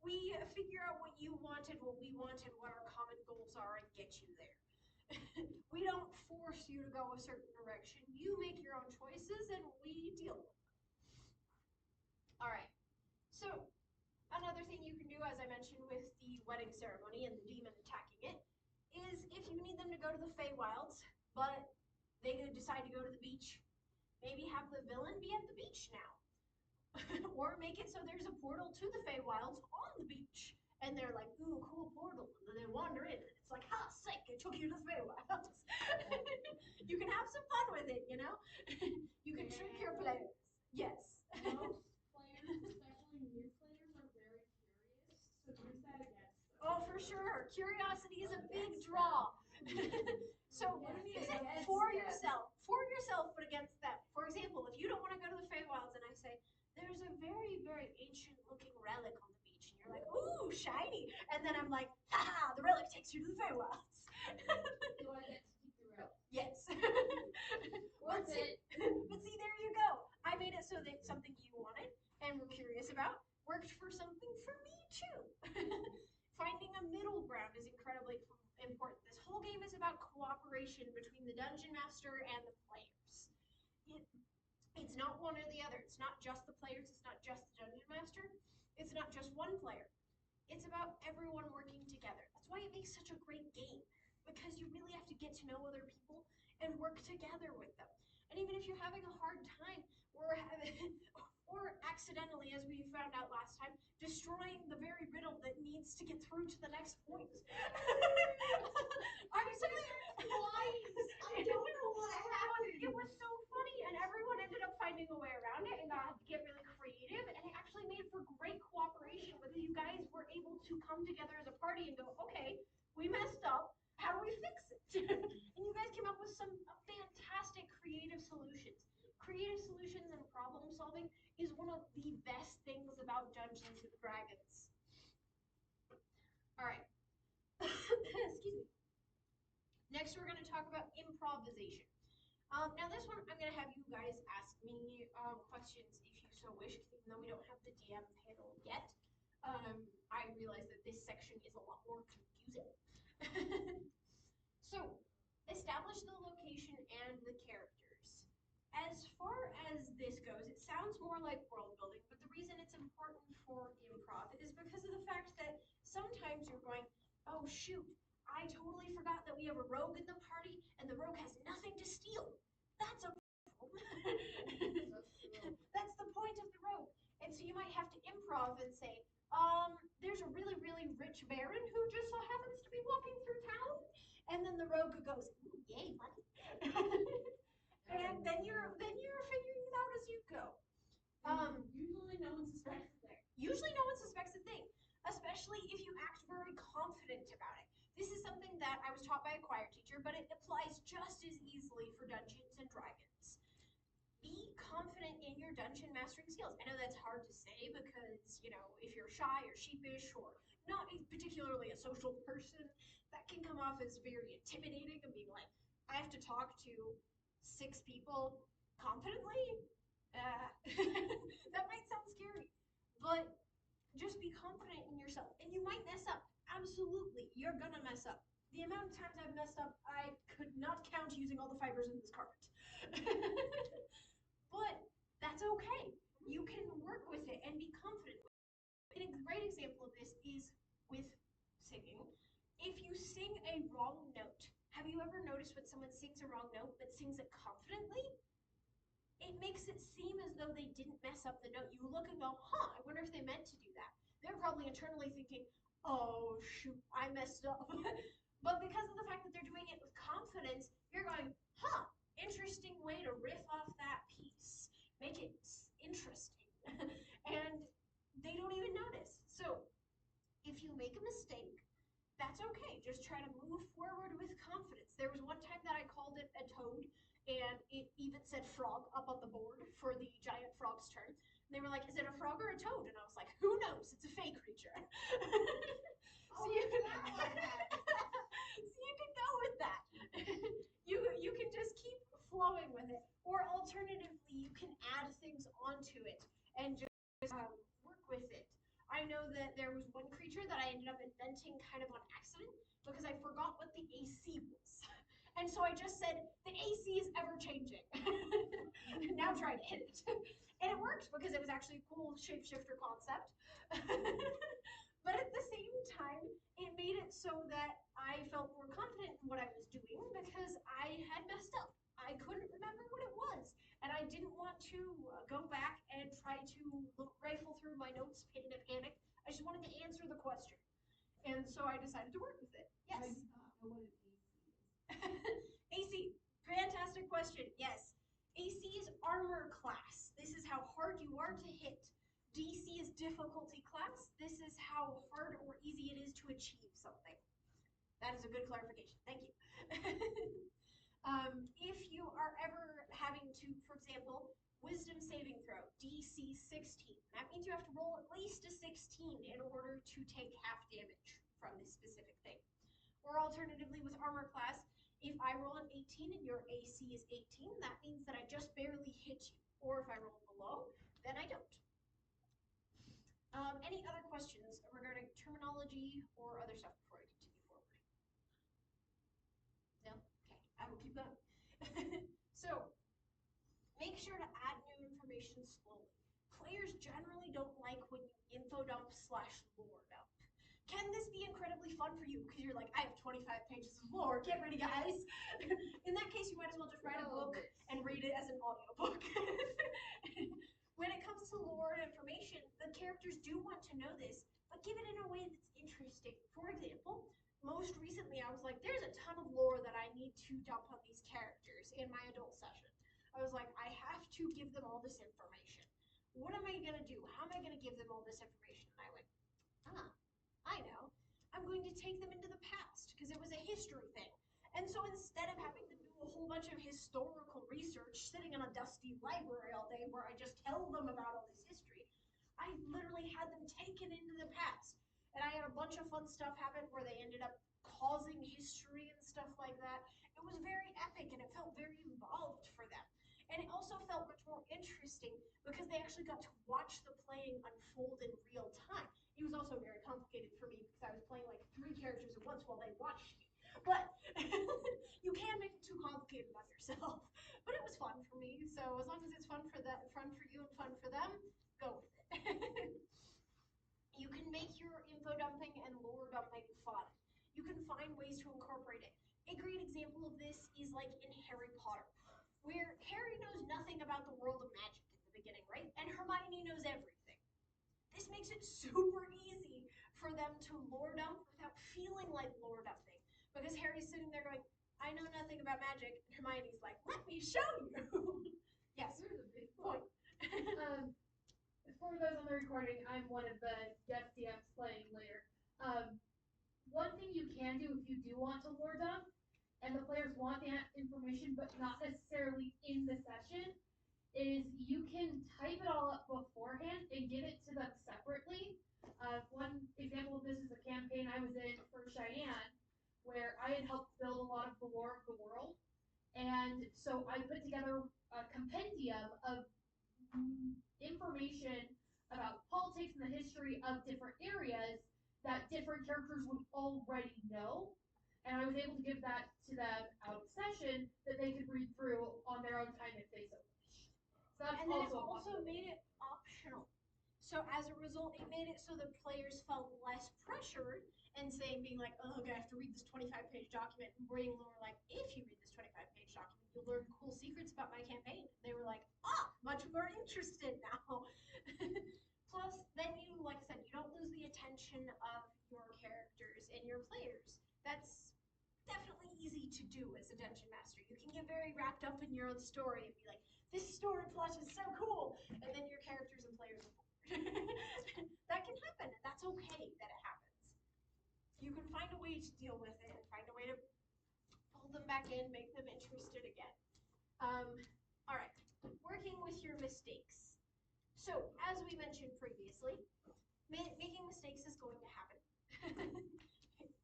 We figure out what you wanted, what we wanted, what our common goals are, and get you there. We don't force you to go a certain direction. You make your own choices, and we deal with them. All right. So another thing you can do, as I mentioned with the wedding ceremony and the demon attacking it, is if you need them to go to the Feywilds, but they decide to go to the beach, maybe have the villain be at the beach now. Or make it so there's a portal to the Feywilds on the beach. And they're like, "Ooh, cool portal." And then they wander in. And it's like, "Ha, sick, it took you to the Feywilds." You can have some fun with it, you know? You can trick your players. Yes. Most players, especially new players, are very curious, so use that against them. Oh, for sure. Curiosity is a big draw. So use it for yourself. For yourself, but against them. For example, if you don't want to go to the Feywilds and I say, "There's a very, very ancient looking relic on the beach," and You're like, ooh, shiny. And then I'm like, ha, the relic takes you to the Feywilds. Do I get to keep the relic? Yes. Worth it. But see, there you go. I made it so that something you wanted and were curious about worked for something for me too. Finding a middle ground is incredibly important. This whole game is about cooperation between the dungeon master and the players. It's not one or the other. It's not just the players. It's not just the dungeon master. It's not just one player. It's about everyone working together. That's why it makes such a great game, because you really have to get to know other people and work together with them. And even if you're having a hard time or or accidentally, as we found out last time, destroying the very riddle that needs to get through to the next point. I'm sorry. I don't know what happened. It was so funny, and everyone ended up finding a way around it and got to get really creative, and it actually made for great cooperation because you guys were able to come together as a party and go, okay, we messed up. How do we fix it? And you guys came up with some fantastic creative solutions. Creative solutions and problem solving is one of the best things about Dungeons and Dragons. All right. Excuse me. Next, we're going to talk about improvisation. Now, this one, I'm going to have you guys ask me questions if you so wish, even though we don't have the DM panel yet. I realize that this section is a lot more confusing. So, establish the location and the characters. As far as this goes, it sounds more like world building, but the reason it's important for improv is because of the fact that sometimes you're going, oh shoot, I totally forgot that we have a rogue in the party and the rogue has nothing to steal. That's a problem. That's the point of the rogue. And so you might have to improv and say, there's a really, really rich baron who just so happens to be walking through town. And then the rogue goes, ooh, yay, money. And then you're figuring it out as you go. Usually no one suspects a thing. Usually no one suspects a thing, especially if you act very confident about it. This is something that I was taught by a choir teacher, but it applies just as easily for Dungeons and Dragons. Be confident in your dungeon mastering skills. I know that's hard to say because, you know, if you're shy or sheepish or not particularly a social person, that can come off as very intimidating and being like, I have to talk to 6 people confidently? That might sound scary, but just be confident in yourself. And you might mess up. Absolutely, you're gonna mess up. The amount of times I've messed up, I could not count using all the fibers in this carpet. But that's okay. You can work with it and be confident. And a great example of this is with singing. If you sing a wrong note, have you ever noticed when someone sings a wrong note but sings it confidently? It makes it seem as though they didn't mess up the note. You look and go, huh, I wonder if they meant to do that. They're probably internally thinking, oh, shoot, I messed up. But because of the fact that they're doing it with confidence, you're going, huh, interesting way to riff off that piece. Make it interesting. And they don't even notice. So if you make a mistake, that's okay. Just try to move forward with confidence. There was one time that I called it a toad, and it even said frog up on the board for the giant frog's turn. And they were like, is it a frog or a toad? And I was like, who knows? It's a fey creature. So you can go with that. You can just keep flowing with it. Or alternatively, you can add things onto it and just work with it. I know that there was one creature that I ended up inventing kind of on accident because I forgot what the AC was. And so I just said, the AC is ever changing. Now try to hit it. And it worked because it was actually a cool shapeshifter concept. But at the same time, it made it so that I felt more confident in what I was doing because I had messed up. I couldn't remember what it was. And I didn't want to go back and try to rifle through my notes in a panic. I just wanted to answer the question. And so I decided to work with it. Yes? I do not know what an AC is. AC, fantastic question. Yes. AC is armor class. This is how hard you are to hit. DC is difficulty class. This is how hard or easy it is to achieve something. That is a good clarification. Thank you. If you are ever having to, for example, Wisdom saving throw, DC 16. That means you have to roll at least a 16 in order to take half damage from this specific thing. Or alternatively, with armor class, if I roll an 18 and your AC is 18, that means that I just barely hit you. Or if I roll below, then I don't. Any other questions regarding terminology or other stuff before I continue forward? No? Okay, I will keep going. So, make sure to add new information slowly. Players generally don't like when you info dump / lore dump. Can this be incredibly fun for you? Because you're like, I have 25 pages of lore, get ready guys. In that case, you might as well just write a book and read it as an audiobook. When it comes to lore and information, the characters do want to know this, but give it in a way that's interesting. For example, most recently I was like, there's a ton of lore that I need to dump on these characters in my adult session. I was like, I have to give them all this information. What am I going to do? How am I going to give them all this information? And I went, I know. I'm going to take them into the past because it was a history thing. And so instead of having them do a whole bunch of historical research sitting in a dusty library all day where I just tell them about all this history, I literally had them taken into the past. And I had a bunch of fun stuff happen where they ended up causing history and stuff like that. It was very epic and it felt very involved for them. And it also felt much more interesting because they actually got to watch the playing unfold in real time. It was also very complicated for me because I was playing like 3 characters at once while they watched me. But you can make it too complicated on yourself. But it was fun for me. So as long as it's fun for you and fun for them, go with it. You can make your info dumping and lore dumping fun. You can find ways to incorporate it. A great example of this is like in Harry Potter, where Harry knows nothing about the world of magic at the beginning, right? And Hermione knows everything. This makes it super easy for them to lore dump without feeling like lore dumping. Because Harry's sitting there going, I know nothing about magic. And Hermione's like, let me show you. Yes, Here's a big point. For those on the recording, I'm one of the guest DMs playing later. One thing you can do if you do want to lore dump, and the players want that information, but not necessarily in the session, is you can type it all up beforehand and give it to them separately. One example of this is a campaign I was in for Cheyenne, where I had helped build a lot of the lore of the world. And so I put together a compendium of information about politics and the history of different areas that different characters would already know. And I was able to give that to them out of session that they could read through on their own time if they so wish. So that's and then it also made it optional. So as a result, it made it so the players felt less pressured and being like, oh, okay, I have to read this 25-page document, and Brain were like, if you read this 25-page document, you'll learn cool secrets about my campaign. They were like, much more interested now. Plus, then you, like I said, you don't lose the attention of your characters and your players. That's definitely easy to do as a dungeon master. You can get very wrapped up in your own story and be like, this story plot is so cool, and then your characters and players are bored. That can happen, and that's okay that it happens. You can find a way to deal with it and find a way to pull them back in, make them interested again. All right, working with your mistakes. So, as we mentioned previously, making mistakes is going to happen.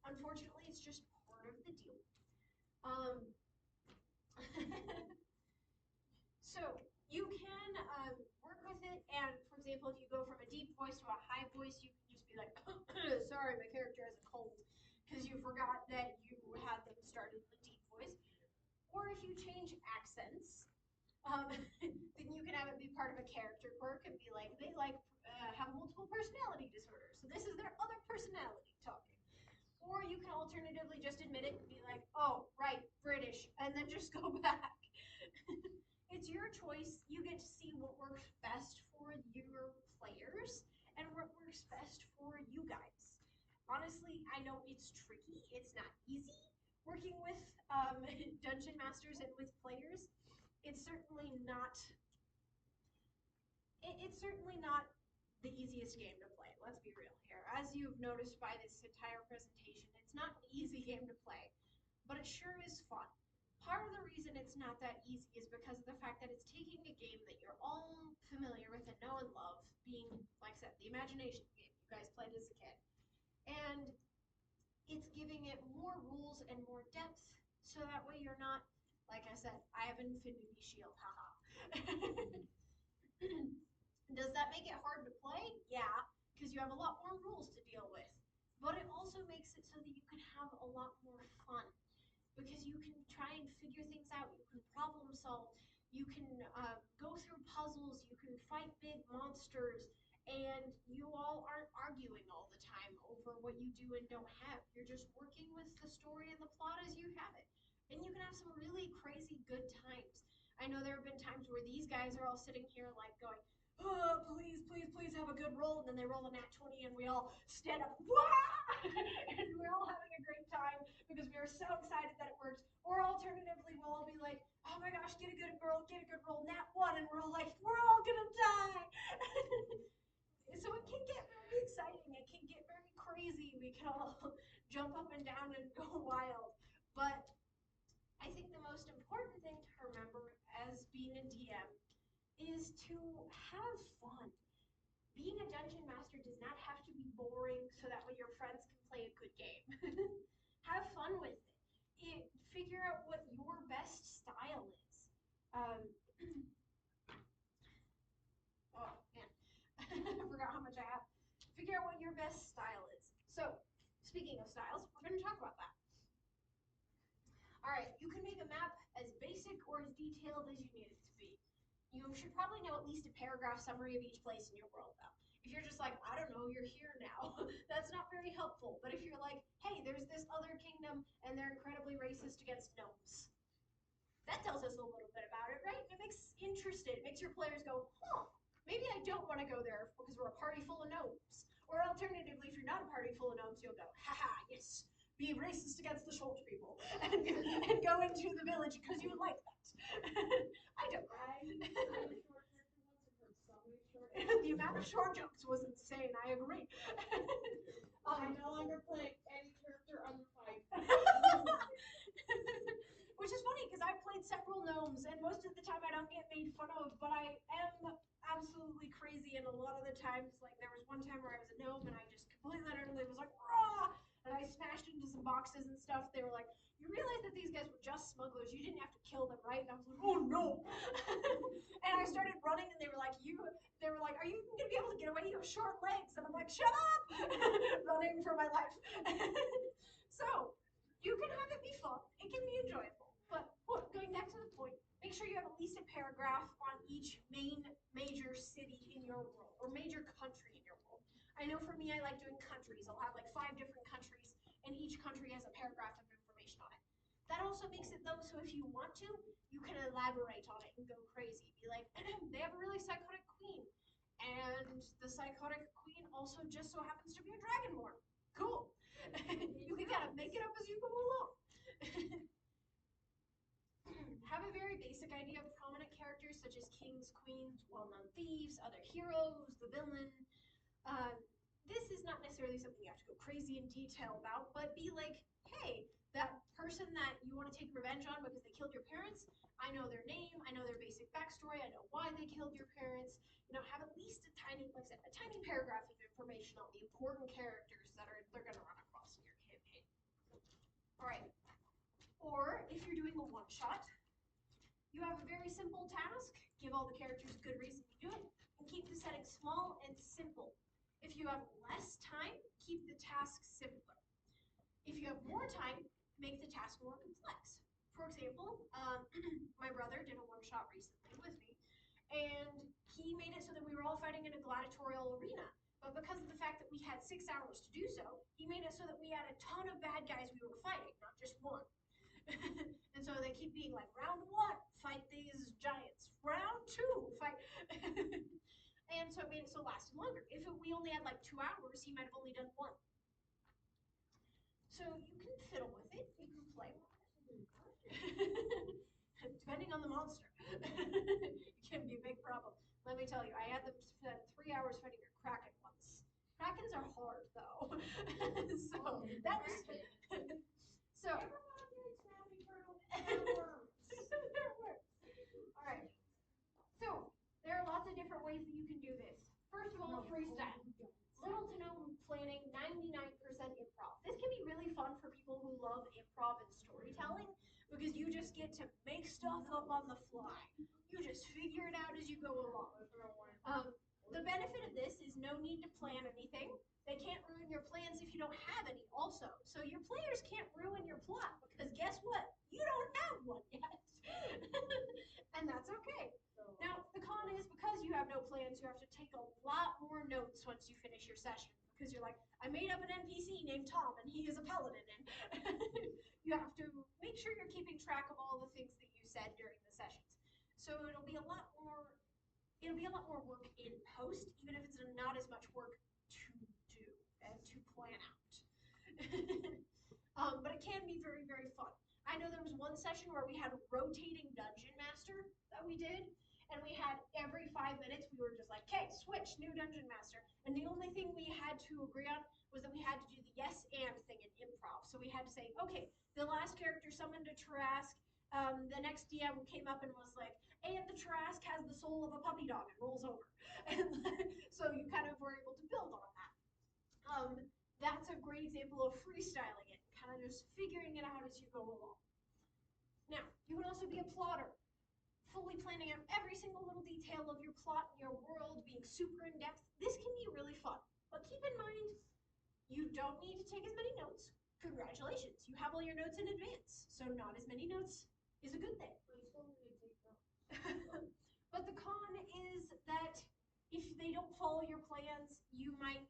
Unfortunately, it's just part of the deal. So, you can work with it, and for example, if you go from a deep voice to a high voice, you can just be like, sorry, my character has a cold, because you forgot that you had them started in the deep voice. Or if you change accents, then you can have it be part of a character quirk and be like, they have multiple personality disorders, so this is their other personality talking. Or you can alternatively just admit it and be like, oh, right, British, and then just go back. It's your choice. You get to see what works best for your players and what works best for you guys. Honestly, I know it's tricky. It's not easy working with dungeon masters and with players. It's certainly not. It's certainly not the easiest game to play. Let's be real here. As you've noticed by this entire presentation, it's not an easy game to play, but it sure is fun. part of the reason it's not that easy is because of the fact that it's taking a game that you're all familiar with and know and love, being, like I said, the imagination game you guys played as a kid, and it's giving it more rules and more depth, so that way you're not, like I said, I have Infinity Shield, haha. Does that make it hard to play? Yeah, because you have a lot more rules to deal with. But it also makes it so that you can have a lot more fun. Because you can try and figure things out. You can problem solve. You can go through puzzles. You can fight big monsters. And you all aren't arguing all the time over what you do and don't have. You're just working with the story and the plot as you have it. And you can have some really crazy good times. I know there have been times where these guys are all sitting here like going, oh, please, please, please have a good roll. And then they roll a nat 20 and we all stand up, wah! And we're all having a great time because we are so excited that it works. Or alternatively, we'll all be like, oh my gosh, get a good roll, nat 1. And we're all like, we're all gonna die. So it can get very exciting. It can get very crazy. We can all jump up and down and go wild. But I think the most important thing to remember as being a DM is to have fun. Being a dungeon master does not have to be boring so that way your friends can play a good game. Have fun with it. Figure out what your best style is. Oh man, I forgot how much I have. Figure out what your best style is. So, speaking of styles, we're going to talk about that. Alright, you can make a map as basic or as detailed as you need it to be. You should probably know at least a paragraph summary of each place in your world, though. If you're just like, I don't know, you're here now, that's not very helpful. But if you're like, hey, there's this other kingdom, and they're incredibly racist against gnomes, that tells us a little bit about it, right? It makes us interested. It makes your players go, huh, maybe I don't want to go there because we're a party full of gnomes. Or alternatively, if you're not a party full of gnomes, you'll go, haha, yes, be racist against the short people, and go into the village because you like that. I don't. The amount of short jokes was insane. I agree. I no longer play any character under 5. Which is funny because I've played several gnomes, and most of the time I don't get made fun of, but I am absolutely crazy. And a lot of the times, like there was one time where I was a gnome and I just completely utterly was like, rah! And I smashed into some boxes and stuff. They were like, you realize that these guys were just smugglers. You didn't have to kill them, right? And I was like, oh no. And I started running and they were like, are you going to be able to get away? You have short legs. And I'm like, shut up. Running for my life. So you can have it be fun. It can be enjoyable. But going back to the point, make sure you have at least a paragraph on each major city in your world or major country in your world. I know for me, I like doing countries. I'll have like 5 different countries, and each country has a paragraph of information on it. That also makes it though, so if you want to, you can elaborate on it and go crazy. Be like, they have a really psychotic queen, and the psychotic queen also just so happens to be a dragonborn. Cool. You can kind of make it up as you go along. Have a very basic idea of prominent characters such as kings, queens, well-known thieves, other heroes, the villain. This is not necessarily something you have to go crazy in detail about, but be like, hey, that person that you want to take revenge on because they killed your parents, I know their name, I know their basic backstory, I know why they killed your parents. You know, have at least a tiny, like I said, a tiny paragraph of information on the important characters that they're going to run across in your campaign. All right. Or if you're doing a one-shot, you have a very simple task, give all the characters a good reason to do it, and keep the setting small and simple. If you have less time, keep the task simpler. If you have more time, make the task more complex. For example, my brother did a one-shot recently with me, and he made it so that we were all fighting in a gladiatorial arena. But because of the fact that we had 6 hours to do so, he made it so that we had a ton of bad guys we were fighting, not just one. And so they keep being like, round 1, fight these giants. Round 2, fight. And so it made it so it lasted longer. If we only had like 2 hours, he might have only done 1. So you can fiddle with it. You can play with it. Depending on the monster. It can be a big problem. Let me tell you, I had them spend 3 hours fighting a kraken once. Krakens are hard, though. So that was... So... improv and storytelling because you just get to make stuff up on the fly. You just figure it out as you go along. The benefit of this is no need to plan anything. They can't ruin your plans if you don't have any also. So your players can't ruin your plot because guess what? You don't have one yet. And that's okay. Now, the con is because you have no plans, you have to take a lot more notes once you finish your session because you're like, I made up an NPC named Tom and he is a paladin. And you have to make sure you're keeping track of all the things that you said during the sessions. So it'll be a lot more work in post, even if it's not as much work to do and to plan out. But it can be very, very fun. I know there was one session where we had a rotating dungeon master that we did, and we had every 5 minutes we were just like, okay, switch, new dungeon master. And the only thing we had to agree on was that we had to do the yes and thing in improv. So we had to say, okay, the last character summoned a Trask. The next DM came up and was like, and the Trask has the soul of a puppy dog and rolls over. And so you kind of were able to build on that. That's a great example of freestyling it, kind of just figuring it out as you go along. Now, you can also be a plotter, fully planning out every single little detail of your plot and your world, being super in-depth. This can be really fun, but keep in mind, you don't need to take as many notes. Congratulations, you have all your notes in advance, so not as many notes is a good thing. But the con is that if they don't follow your plans, you might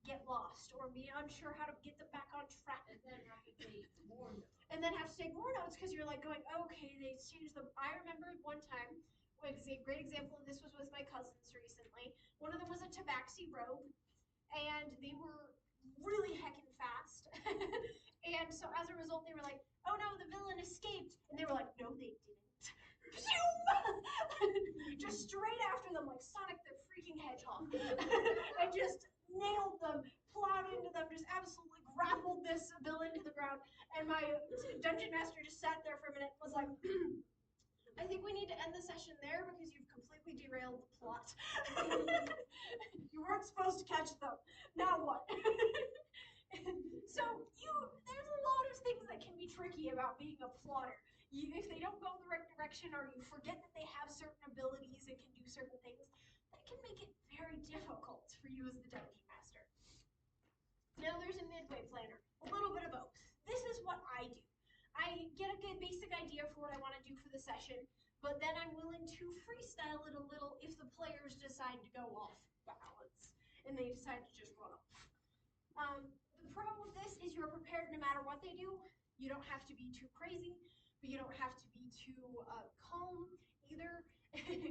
get lost or be unsure how to get them back on track. And then have to take more notes. And then have to take more notes because you're like going, okay, they changed them. I remember one time, a great example of this was with my cousins recently. One of them was a tabaxi rogue, and they were really heckin' fast. And so as a result, they were like, oh no, the villain escaped. And they were like, no, they didn't. Just straight after them like Sonic the freaking Hedgehog. I just nailed them, plowed into them, just absolutely grappled this villain to the ground. And my dungeon master just sat there for a minute and was like, I think we need to end the session there because you've completely derailed the plot. You weren't supposed to catch them. Now what? So there's a lot of things that can be tricky about being a plotter. If they don't go the right direction or you forget that they have certain abilities and can do certain things, that can make it very difficult for you as the dungeon master. Now there's a midway planner, a little bit of both. This is what I do. I get a good basic idea for what I want to do for the session, but then I'm willing to freestyle it a little if the players decide to go off balance and they decide to just run off. The pro with this is you're prepared no matter what they do. You don't have to be too crazy, but you don't have to be too calm either.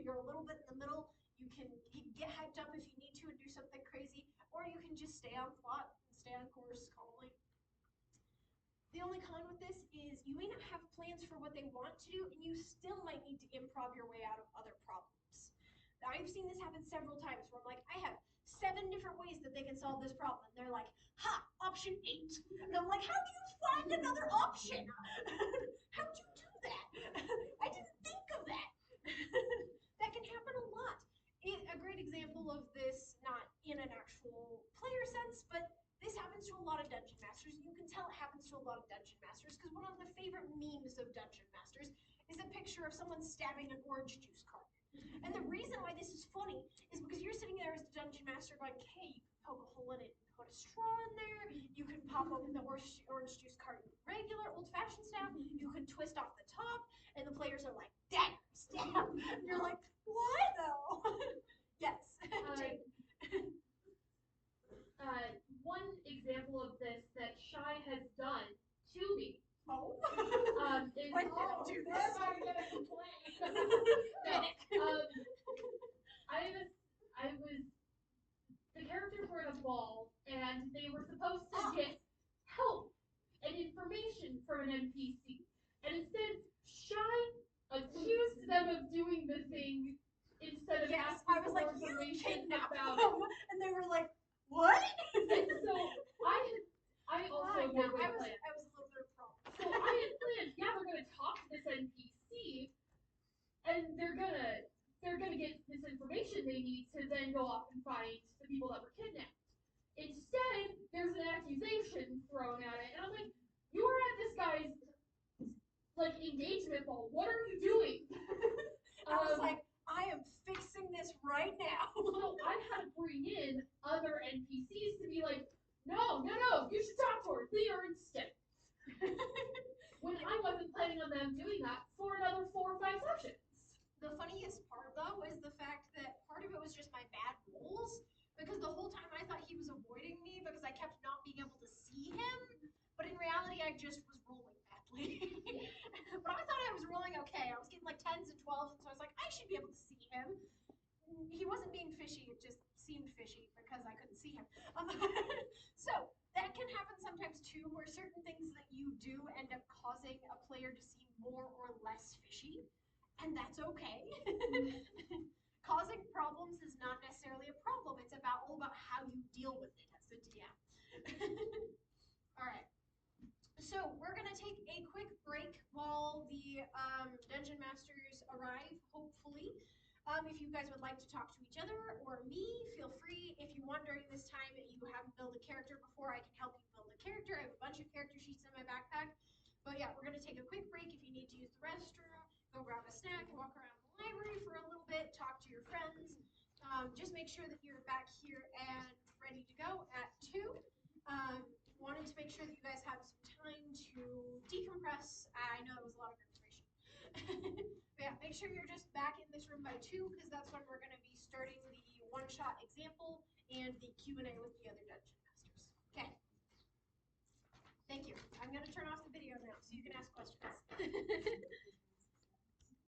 You're a little bit in the middle. You can get hyped up if you need to and do something crazy, or you can just stay on plot and stay on course calmly. The only con with this is you may not have plans for what they want to do, and you still might need to improv your way out of other problems. I've seen this happen several times where I'm like, I have 7 different ways that they can solve this problem. And they're like, ha, option 8. And I'm like, how do you find another option? How'd you do that? I didn't think of that. That can happen a lot. A great example of this, not in an actual player sense, but this happens to a lot of dungeon masters. You can tell it happens to a lot of dungeon masters because one of the favorite memes of dungeon masters is a picture of someone stabbing an orange juice carton. And the reason why this is funny is because you're sitting there as the dungeon master going, okay, you can poke a hole in it and put a straw in there. You can pop open the orange juice carton regular, old-fashioned style. You can twist off the top. And the players are like, dang, stab. And you're like, why though? Yes. One example of this that Shy has done to me Oh. is When did I do this? I'm gonna complain. I was the characters were at a ball and they were supposed to get help and information from an NPC. And instead, Shy accused them of doing the thing instead of Yes, asking I was for like, you information kidnapped about them. And they were like, what? it. And so I also yeah, did I with was plan. a little bit of a problem. So I had planned, yeah, we're gonna talk to this NPC, and they're gonna get this information they need to then go off and find the people that were kidnapped. Instead, there's an accusation thrown at it, and I'm like, you were at this guy's like engagement ball. What are you doing? I was like, I am fixing this right now. So I had to bring in other NPCs to be like, no, you should talk to her, lead her instead. When I wasn't planning on them doing that for another 4 or 5 sessions. The funniest part, though, is the fact that part of it was just my bad rolls, because the whole time I thought he was avoiding me because I kept not being able to see him, but in reality I just was rolling badly. But I thought I was rolling okay. I was getting like 10s and 12s, and so I was like, I should be able to see him. He wasn't being fishy, it just seemed fishy because I couldn't see him. So that can happen sometimes too, where certain things that you do end up causing a player to seem more or less fishy, and that's okay. Causing problems is not necessarily a problem. It's all about how you deal with it as the DM. All right. So we're gonna take a quick break while the dungeon masters arrive, hopefully. If you guys would like to talk to each other or me, feel free. If you want during this time you haven't built a character before, I can help you build a character. I have a bunch of character sheets in my backpack. But yeah, we're gonna take a quick break. If you need to use the restroom, go grab a snack, walk around the library for a little bit, talk to your friends. Just make sure that you're back here and ready to go at 2. Wanted to make sure that you guys have some time to decompress. I know it was a lot of information. But yeah, make sure you're just back in this room by 2, because that's when we're going to be starting the one-shot example and the Q&A with the other dungeon masters. Okay. Thank you. I'm going to turn off the video now so you can ask questions.